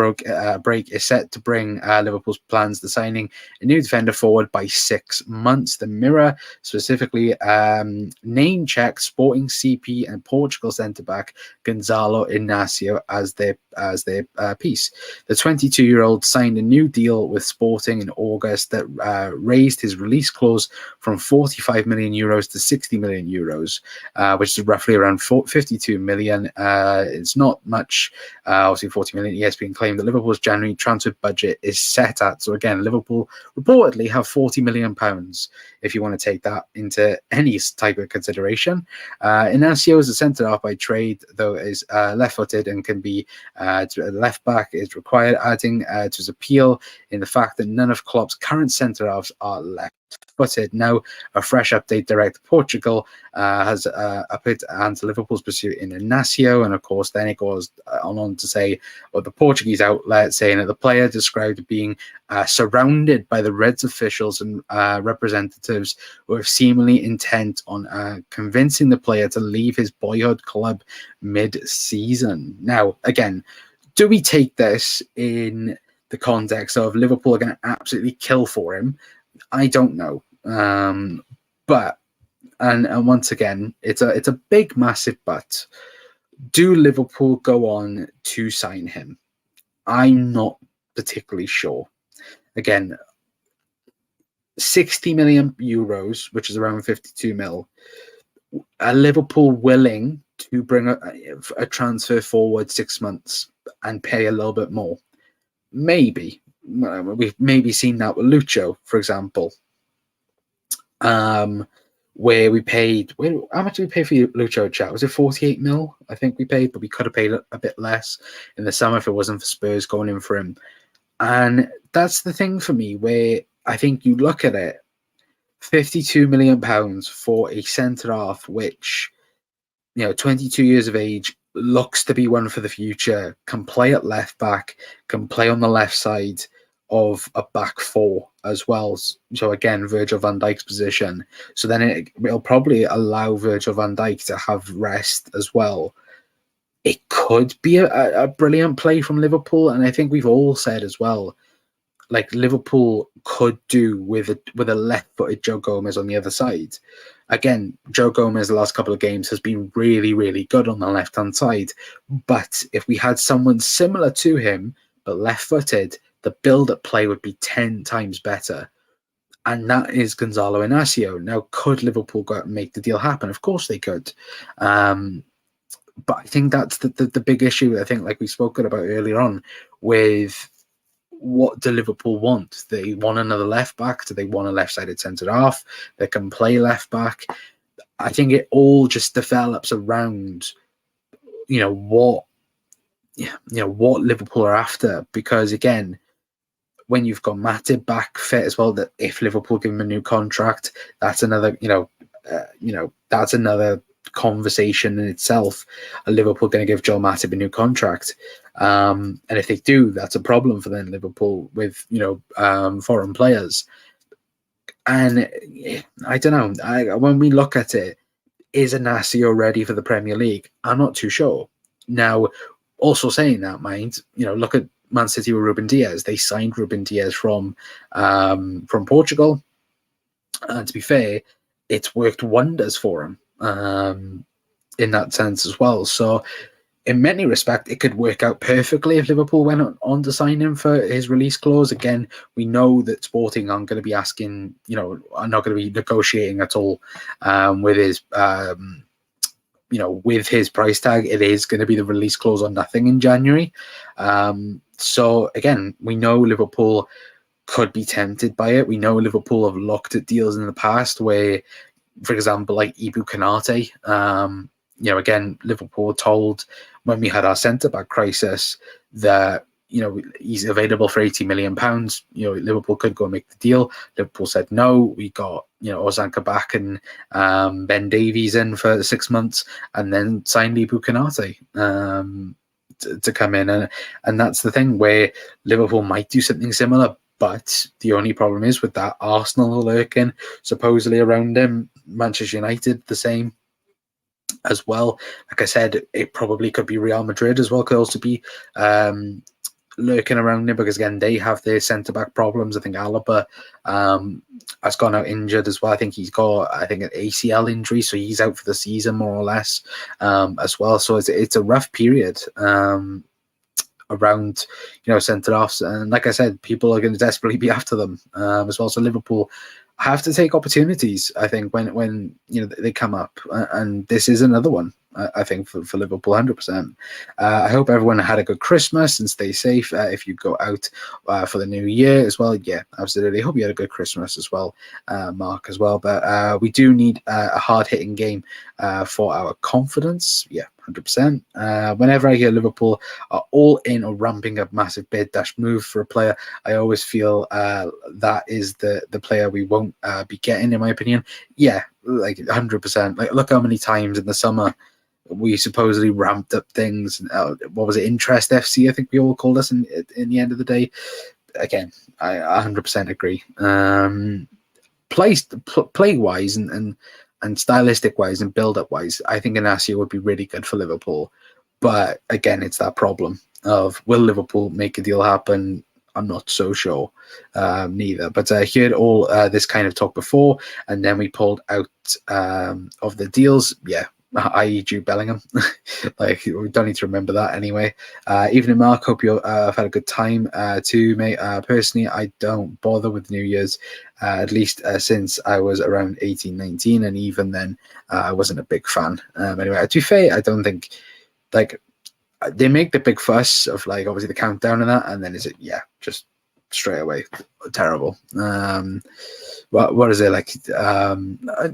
break is set to bring Liverpool's plans to signing a new defender forward by 6 months. The Mirror specifically name check Sporting CP and Portugal centre-back Goncalo Inacio as their piece. The 22-year-old signed a new deal with Sporting in August that raised his release clause from 45 million euros to 60 million euros, which is roughly around 52 million. It's not much. Obviously 40 million. ESPN claimed that Liverpool's January transfer budget is set at. So again, Liverpool reportedly have 40 million pounds if you want to take that into any type of consideration. Inacio is a centre half by trade, though is left-footed and can be left back is required, adding to his appeal in the fact that none of Klopp's current centre halves are left-footed. Now, a fresh update direct to Portugal has appeared and to Liverpool's pursuit in Inacio, and of course, then it goes on to say, or the Portuguese outlet saying that the player described being surrounded by the Reds officials and representatives who are seemingly intent on convincing the player to leave his boyhood club mid-season. Now, again, do we take this in the context of Liverpool are going to absolutely kill for him? I don't know. But once again, it's a big, massive but. Do Liverpool go on to sign him? I'm not particularly sure. Again, 60 million euros, which is around 52 mil. Are Liverpool willing to bring a transfer forward 6 months and pay a little bit more? Maybe. We've maybe seen that with Lucho, for example. Where we paid, how much did we pay for Lucho, chat? Was it 48 mil? I think we paid, but we could have paid a bit less in the summer if it wasn't for Spurs going in for him. And that's the thing for me, where I think you look at it, 52 million pounds for a centre half, which, 22 years of age, looks to be one for the future, can play at left back, can play on the left side of a back four as well. So again, Virgil van Dijk's position. So then it'll probably allow Virgil van Dijk to have rest as well. It could be a brilliant play from Liverpool, and I think we've all said as well, like Liverpool could do with a left-footed Joe Gomez on the other side. Again, Joe Gomez the last couple of games has been really, really good on the left-hand side. But if we had someone similar to him, but left-footed, the build-up play would be 10 times better. And that is Goncalo Inacio. Now, could Liverpool go out and make the deal happen? Of course they could. But I think that's the big issue, I think, like we spoke about earlier on, with what do Liverpool want? They want another left back? Do they want a left-sided centre half that can play left back? I think it all just develops around, what Liverpool are after. Because again, when you've got Matip back fit as well, that if Liverpool give him a new contract, that's another, that's another conversation in itself. Are Liverpool going to give Joel Matip a new contract? And if they do, that's a problem for then Liverpool with foreign players. And I don't know. When we look at it, is Inacio ready for the Premier League? I'm not too sure. Now, also saying that, mind, look at Man City with Ruben Diaz. They signed Ruben Diaz from Portugal, and to be fair, it's worked wonders for him in that sense as well. So, in many respects, it could work out perfectly if Liverpool went on to sign him for his release clause. Again, we know that Sporting aren't going to be asking, are not going to be negotiating at all with his, with his price tag. It is going to be the release clause on nothing in January. So again, we know Liverpool could be tempted by it. We know Liverpool have looked at deals in the past where, for example, like Ibu Konate, again, Liverpool told when we had our centre-back crisis that, he's available for £80 million. Liverpool could go and make the deal. Liverpool said no. We got, Ozanka back and Ben Davies in for 6 months and then signed Ibu Konate to come in. And that's the thing where Liverpool might do something similar. But the only problem is with that, Arsenal are lurking supposedly around him. Manchester United, the same as well. Like I said, it probably could be Real Madrid as well, could also be lurking around him because, again, they have their centre-back problems. I think Alaba has gone out injured as well. I think he's got, an ACL injury, so he's out for the season more or less as well. So it's a rough period around, centre-offs. And like I said, people are going to desperately be after them as well. So Liverpool have to take opportunities, I think, when they come up. And this is another one, I think, for Liverpool, 100%. I hope everyone had a good Christmas and stay safe if you go out for the new year as well. Yeah, absolutely. Hope you had a good Christmas as well, Mark, as well. But we do need a hard-hitting game for our confidence. Yeah, 100%. Whenever I hear Liverpool are all in or ramping up massive bid-move for a player, I always feel that is the player we won't be getting, in my opinion. Yeah, like 100%. Like, look how many times in the summer we supposedly ramped up things. What was it? Interest FC, I think we all called us in the end of the day. Again, I 100% agree. Play-wise and stylistic-wise and build-up-wise, I think Inacio would be really good for Liverpool. But again, it's that problem of, will Liverpool make a deal happen? I'm not so sure neither. But I heard all this kind of talk before, and then we pulled out of the deals. Yeah, i.e. Jude Bellingham. Like, we don't need to remember that anyway. Evening, Mark. Hope you have had a good time too, mate. Personally, I don't bother with New Year's, at least since I was around 18, 19, and even then I wasn't a big fan. Anyway, to be fair, I don't think, like, they make the big fuss of, like, obviously the countdown and that, and then is it, just straight away terrible. What is it like?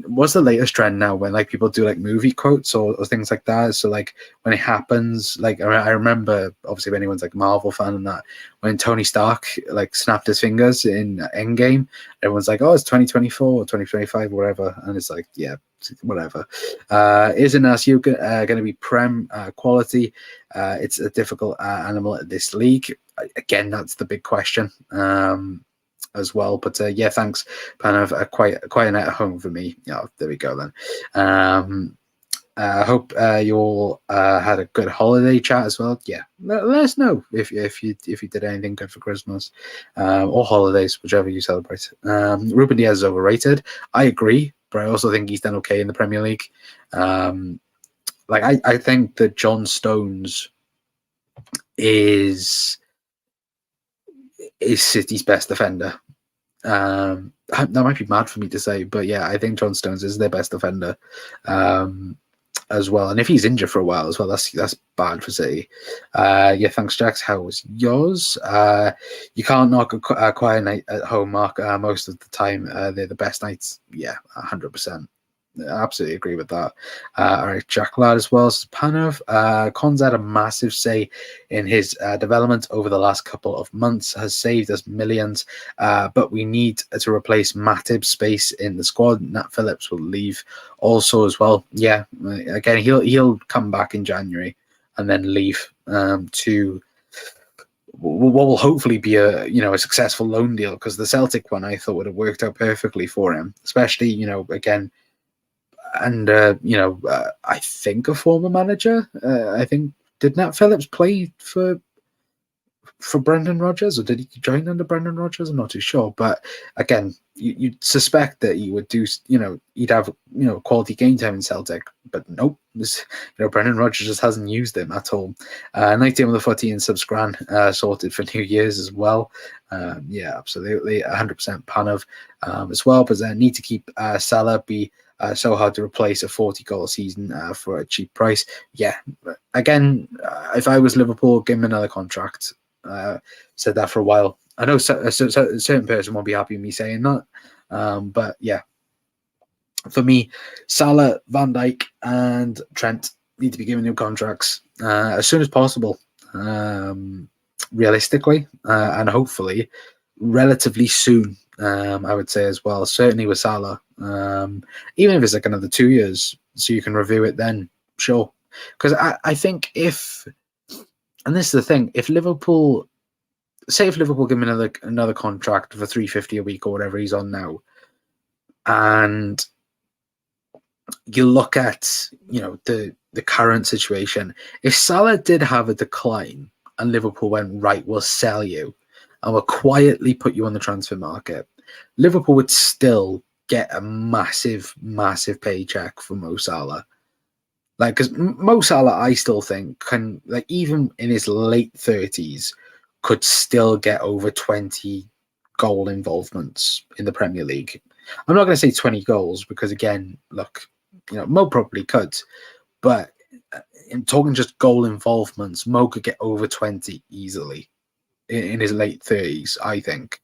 What's the latest trend now when, like, people do, like, movie quotes or things like that? So, like, when it happens, like, I remember, obviously, if anyone's like a Marvel fan and that, when Tony Stark, like, snapped his fingers in Endgame, everyone's like, oh, it's 2024 or 2025 or whatever, and it's like, yeah, whatever. Is Inacio going to be Prem quality? It's a difficult animal at this league. Again, that's the big question as well. But yeah, thanks, kind of quite a night at home for me. Yeah, there we go then. I hope you all had a good holiday chat as well. Yeah, let us know if you did anything good for Christmas or holidays, whichever you celebrate. Ruben Diaz is overrated. I agree, but I also think he's done okay in the Premier League. Like, I think that John Stones is City's best defender. That might be mad for me to say, but yeah, I think John Stones is their best defender as well. And if he's injured for a while as well, that's bad for City. Yeah, thanks, Jax. How was yours? You can't knock a quiet night at home, Mark. Most of the time, they're the best nights. Yeah, 100%. absolutely agree with that. All right, Jack Ladd as well. Panov, Con's had a massive say in his development over the last couple of months, has saved us millions, but we need to replace Matip's space in the squad. Nat Phillips will leave also as well. Yeah, again, he'll come back in January and then leave to what will hopefully be a successful loan deal, because the Celtic one I thought would have worked out perfectly for him, especially again, and I think a former manager. I think, did Nat Phillips play for Brendan Rodgers, or did he join under Brendan Rodgers? I'm not too sure, but again, you'd suspect that he would do, he'd have, quality game time in Celtic, but nope, Brendan Rodgers just hasn't used him at all. 19 with the footy and Subscran sorted for New Year's as well. Yeah, absolutely, 100% Panov as well, but need to keep Salah, be so hard to replace a 40-goal season for a cheap price. Yeah, again, if I was Liverpool, give him another contract. Said that for a while. I know a certain person won't be happy with me saying that, but yeah, for me, Salah, Van Dijk, and Trent need to be given new contracts as soon as possible, realistically, and hopefully relatively soon. I would say as well, certainly with Salah, even if it's like another 2 years, so you can review it then, sure. Because I think and this is the thing, if Liverpool give him another contract for $350 a week or whatever he's on now, and you look at the current situation, if Salah did have a decline and Liverpool went, right, we'll sell you and we'll quietly put you on the transfer market, Liverpool would still get a massive paycheck for Mo Salah. Like, because Mo Salah, I still think, can, like, even in his late 30s, could still get over 20 goal involvements in the Premier League. I'm not going to say 20 goals because, again, look, Mo probably could. But in talking just goal involvements, Mo could get over 20 easily in his late 30s, I think.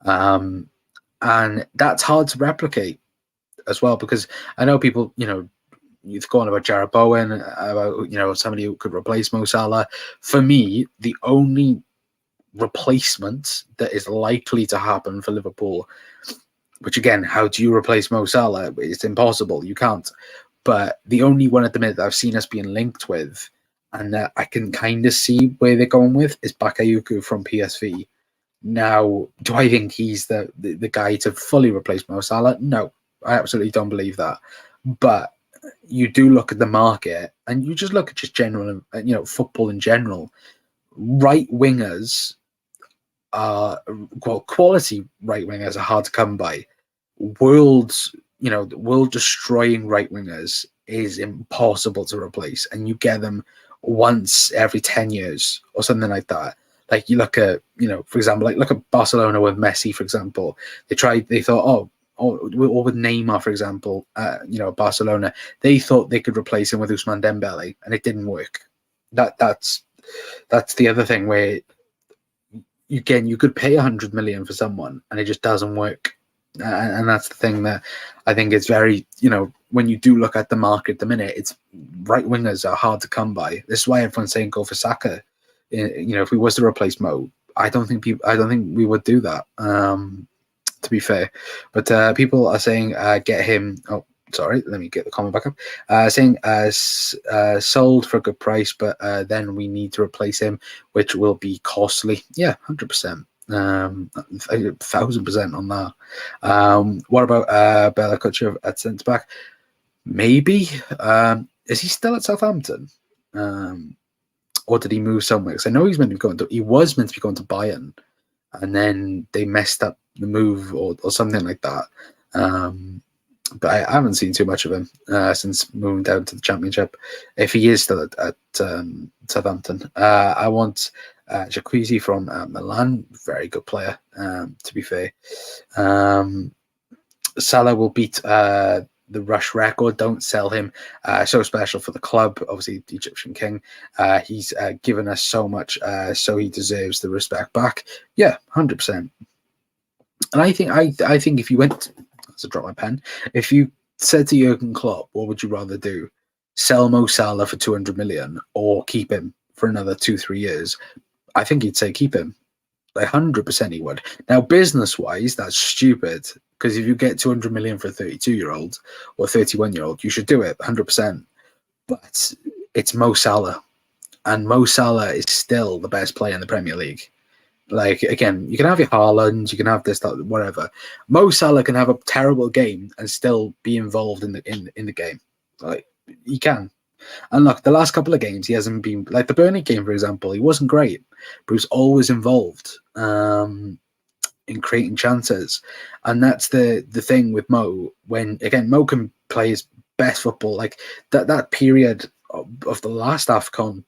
And that's hard to replicate as well, because I know people, you've gone about Jarrod Bowen, about somebody who could replace Mo Salah. For me, the only replacement that is likely to happen for Liverpool, which again, how do you replace Mo Salah? It's impossible. You can't. But the only one at the minute that I've seen us being linked with, and that I can kind of see where they're going with, is Bakayoko from PSV. Now, do I think he's the guy to fully replace Mo Salah? No, I absolutely don't believe that. But you do look at the market, and you just look at just general, football in general. Right wingers are, quality right wingers are hard to come by. World destroying right wingers is impossible to replace, and you get them once every 10 years or something like that. Like, you look at, for example, like look at Barcelona with Messi, for example. They thought, or with Neymar, for example, Barcelona, they thought they could replace him with Ousmane Dembele, and it didn't work. That's the other thing, where you could pay 100 million for someone and it just doesn't work. And that's the thing that I think is very, when you do look at the market at the minute, it's right wingers are hard to come by. This is why everyone's saying go for Saka. If we was to replace Mo, I don't think we would do that. To be fair, but people are saying get him. Oh, sorry, let me get the comment back up. Saying sold for a good price, but then we need to replace him, which will be costly. Yeah, 100%. 1,000% on that. What about Bella Kutcher at centre back? Maybe. Is he still at Southampton? Or did he move somewhere? Because I know he was meant to be going to Bayern, and then they messed up the move or something like that. But I haven't seen too much of him since moving down to the Championship. If he is still at Southampton, I want Jacuzzi from Milan, very good player, to be fair. Salah will beat the Rush record. Don't sell him. So special for the club, obviously the Egyptian king. He's given us so much, so he deserves the respect back. Yeah, 100%. And I think if you went, to drop my pen, if you said to Jurgen Klopp, what would you rather do? Sell Mo Salah for 200 million or keep him for another 2-3 years? I think he'd say keep him. 100% he would. Now, business-wise, that's stupid, because if you get 200 million for a 32-year-old or 31-year-old, you should do it 100%. But it's Mo Salah, and Mo Salah is still the best player in the Premier League. Like, again, you can have your Haaland, you can have this, that, whatever. Mo Salah can have a terrible game and still be involved in the game. Like, he can. And look, the last couple of games, he hasn't been, like the Burnley game, for example, he wasn't great, but he was always involved in creating chances. And that's the thing with Mo, when, again, Mo can play his best football. Like, that period of the last AFCON,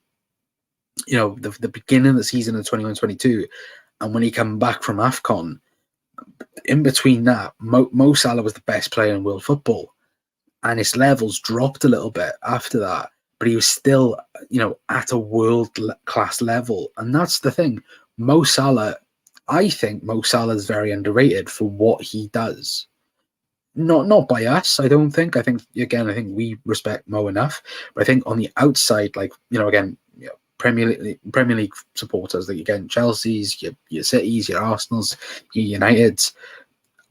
you know, the beginning of the season of 21-22, and when he came back from AFCON, in between that, Mo Salah was the best player in world football. And his levels dropped a little bit after that, but he was still, you know, at a world-class level. And that's the thing. Mo Salah, I think Mo Salah is very underrated for what he does. Not by us, I don't think. I think we respect Mo enough. But I think on the outside, like, you know, again, you know, Premier League supporters, like, again, Chelsea's, your Cities, your Arsenals, your Uniteds,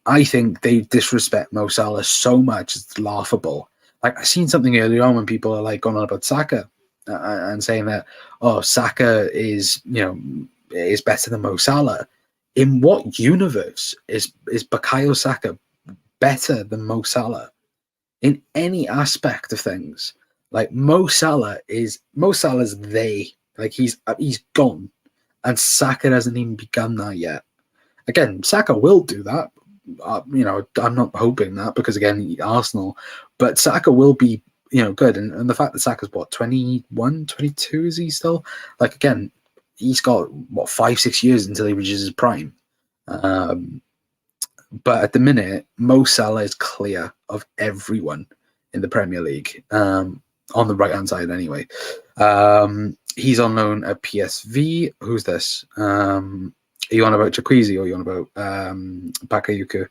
I think they disrespect Mo Salah so much it's laughable. Like, I seen something earlier on when people are like going on about Saka and saying that, oh, Saka is, you know, is better than Mo Salah. In what universe is Bukayo Saka better than Mo Salah? In any aspect of things. Like, Mo Salah's they. Like, he's gone, and Saka hasn't even begun that yet. Again, Saka will do that. You know, I'm not hoping that, because, again, Arsenal, but Saka will be, you know, good. And the fact that Saka's, what, 21, 22, is he still? Like, again, he's got, what, 5-6 years until he reaches his prime. But at the minute, Mo Salah is clear of everyone in the Premier League, on the right-hand side anyway. He's on loan at PSV. Who's this? Are you on about Jacuzzi, or are you on about Bakayuku?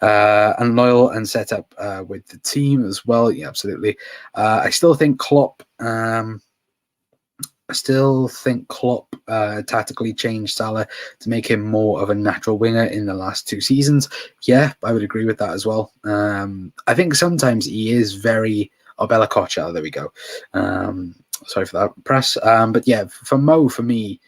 And loyal and set up with the team as well. Yeah, absolutely. I still think Klopp tactically changed Salah to make him more of a natural winger in the last 2 seasons. Yeah, I would agree with that as well. I think sometimes he is very... Oh, Bella Kocha, there we go. Sorry for that press. But yeah, for Mo, for me,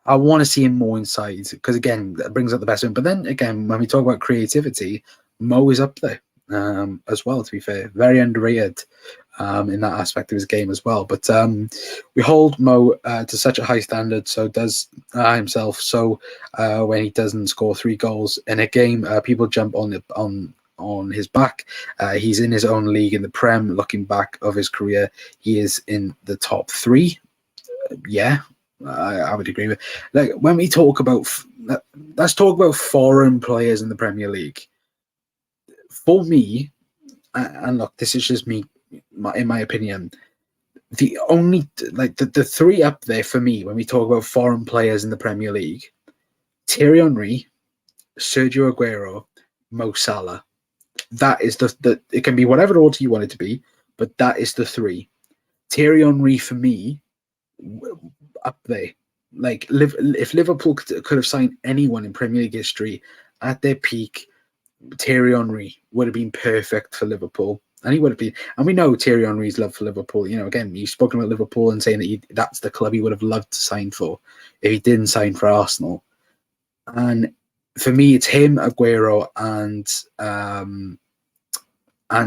I want to see him more inside, because, again, that brings up the best of him. But then, again, when we talk about creativity, Mo is up there as well, to be fair. Very underrated in that aspect of his game as well. But we hold Mo to such a high standard, so does himself. So when he doesn't score 3 goals in a game, people jump on his back. He's in his own league in the Prem. Looking back of his career, he is in the top 3. Yeah, I would agree with. Like, when we talk about, let's talk about foreign players in the Premier League. For me, and look, this is just me, in my opinion, the only, like, the 3 up there for me when we talk about foreign players in the Premier League: Thierry Henry, Sergio Aguero, Mo Salah. That is the it can be whatever order you want it to be, but that is the 3. Thierry Henry for me, up there. Like, if Liverpool could have signed anyone in Premier League history at their peak, Thierry Henry would have been perfect for Liverpool. And he would have been. And we know Thierry Henry's love for Liverpool. You know, again, you've spoken about Liverpool and saying that that's the club he would have loved to sign for if he didn't sign for Arsenal. And for me, it's him, Aguero, and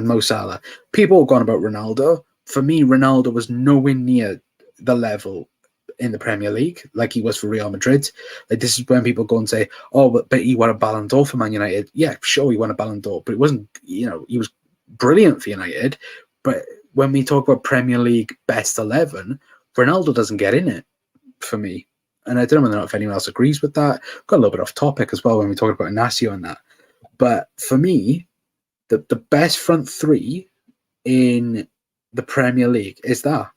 Mo Salah. People have gone about Ronaldo. For me, Ronaldo was nowhere near the level in the Premier League like he was for Real Madrid. Like, this is when people go and say, oh, but he won a Ballon d'Or for Man United. Yeah, sure, he won a Ballon d'Or, but it wasn't, you know, he was brilliant for United. But when we talk about Premier League best 11, Ronaldo doesn't get in it for me. And I don't know if anyone else agrees with that. Got a little bit off topic as well when we talk about Inacio and that. But for me, the best front 3 in the Premier League is that.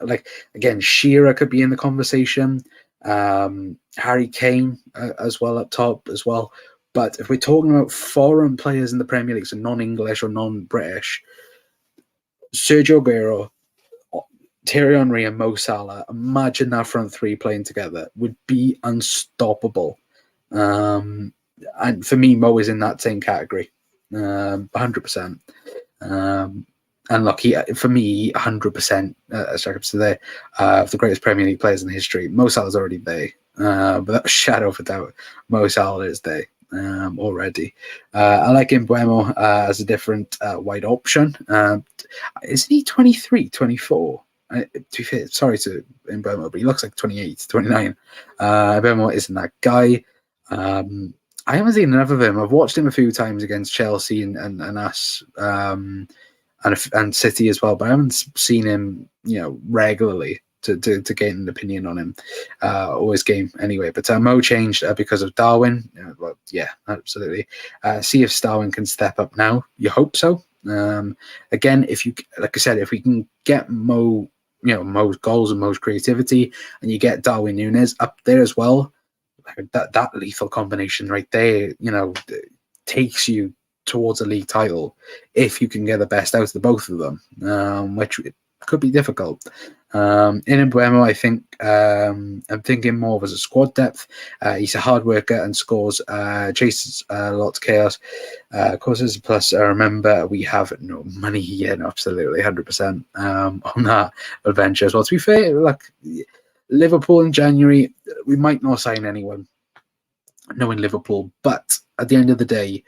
Like, again, Shearer could be in the conversation. Harry Kane as well up top as well. But if we're talking about foreign players in the Premier League, so non-English or non-British, Sergio Aguero, Thierry Henry and Mo Salah, imagine that front three playing together, would be unstoppable. And for me, Mo is in that same category, 100%. And look, for me, 100%, today, of the greatest Premier League players in history. Mo Salah's already there. Without a shadow of a doubt, Mo Salah is there already. I like Mbeumo as a different wide option. Isn't he 23, 24? To be fair, sorry to Mbeumo, but he looks like 28, 29. Mbeumo isn't that guy. I haven't seen enough of him. I've watched him a few times against Chelsea and us, and City as well, but I haven't seen him, regularly to get an opinion on him or his game anyway. But Mo changed because of Darwin. Well, yeah, absolutely. See if Darwin can step up now. You hope so. Again, like I said, if we can get Mo, Mo's goals and Mo's creativity, and you get Darwin Núñez up there as well, that lethal combination right there, takes you towards a league title if you can get the best out of the both of them, which could be difficult. In Mbeumo, I think I'm thinking more of as a squad depth. He's a hard worker and scores, chases lots of chaos, causes. Plus, remember, we have no money yet, absolutely 100% on that adventure as well. To be fair, Liverpool in January, we might not sign anyone, knowing Liverpool, but at the end of the day,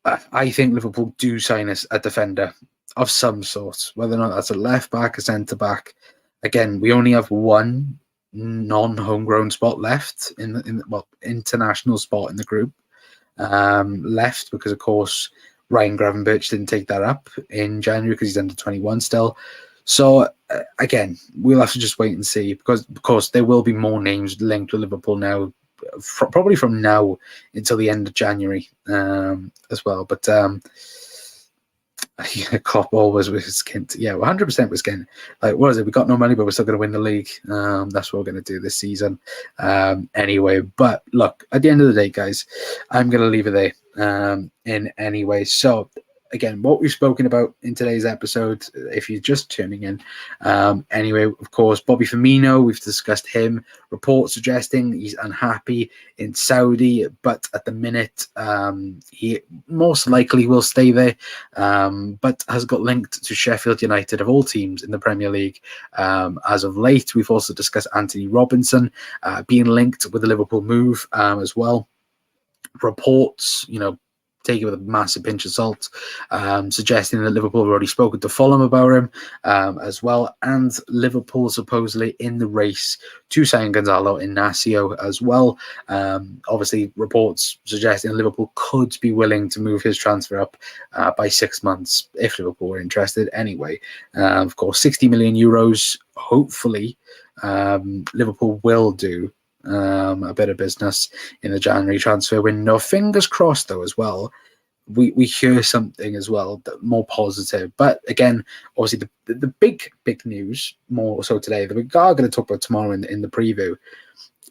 I think Liverpool do sign us a defender of some sort, whether or not that's a left back, a centre back. Again, we only have one non-homegrown spot left international spot in the group left, because of course Ryan Gravenberch didn't take that up in January because he's under 21 still. So again, we'll have to just wait and see, because of course there will be more names linked to Liverpool now, probably from now until the end of January as well. But Klopp always was skint. Yeah, 100% was skint. Like, what is it? We got no money, but we're still going to win the league. That's what we're going to do this season. Anyway, but look, at the end of the day, guys, I'm going to leave it there in any way. So, again, what we've spoken about in today's episode, if you're just tuning in, anyway, of course, Bobby Firmino, we've discussed him. Reports suggesting he's unhappy in Saudi, but at the minute, he most likely will stay there, but has got linked to Sheffield United, of all teams in the Premier League as of late. We've also discussed Antonee Robinson being linked with the Liverpool move as well. Reports, take it with a massive pinch of salt, suggesting that Liverpool have already spoken to Fulham about him as well, and Liverpool supposedly in the race to sign Goncalo Inacio as well. Obviously, reports suggesting Liverpool could be willing to move his transfer up by 6 months if Liverpool were interested anyway. Of course, 60 million euros, hopefully, Liverpool will do a bit of business in the January transfer window. Fingers crossed, though, as well. We hear something as well more positive. But again, obviously, the big news, more so today, that we are going to talk about tomorrow in the preview,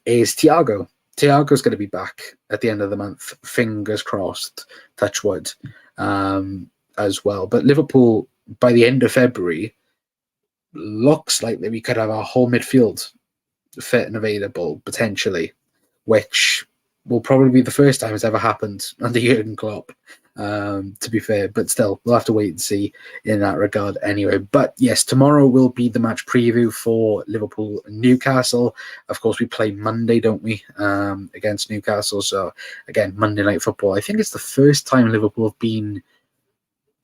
is Thiago. Thiago's going to be back at the end of the month. Fingers crossed, touch wood, as well. But Liverpool, by the end of February, looks like that we could have our whole midfield fit and available potentially, which will probably be the first time it's ever happened under Jurgen Klopp, to be fair, but still we'll have to wait and see in that regard anyway. But yes, tomorrow will be the match preview for Liverpool and Newcastle. Of course, we play Monday, don't we, against Newcastle. So again, Monday Night Football. I think it's the first time Liverpool have been,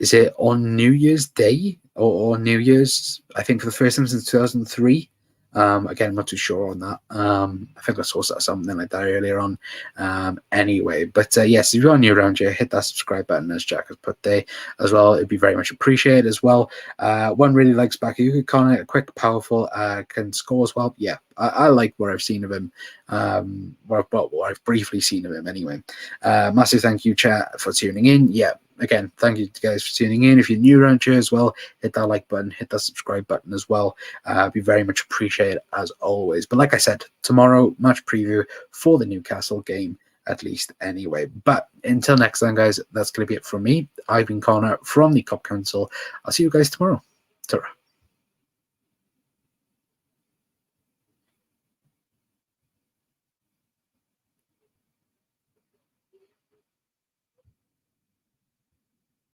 is it on New Year's Day or New Year's, I think, for the first time since 2003. Again, I'm not too sure on that. I think I saw something like that earlier on. Anyway, but yes, if you're new around here, hit that subscribe button, as Jack has put there as well. It'd be very much appreciated as well. One really likes Bakayoko Connor, quick, powerful, can score as well. Yeah, I like what I've seen of him. What I've briefly seen of him anyway. Massive thank you, chat, for tuning in. Yeah. Again, thank you guys for tuning in. If you're new around here as well, hit that like button, hit that subscribe button as well. Be very much appreciated as always. But like I said, tomorrow, match preview for the Newcastle game. at least anyway. But until next time, guys, that's going to be it from me. I've been Connor from the Cop Council. I'll see you guys tomorrow. Ta-ra.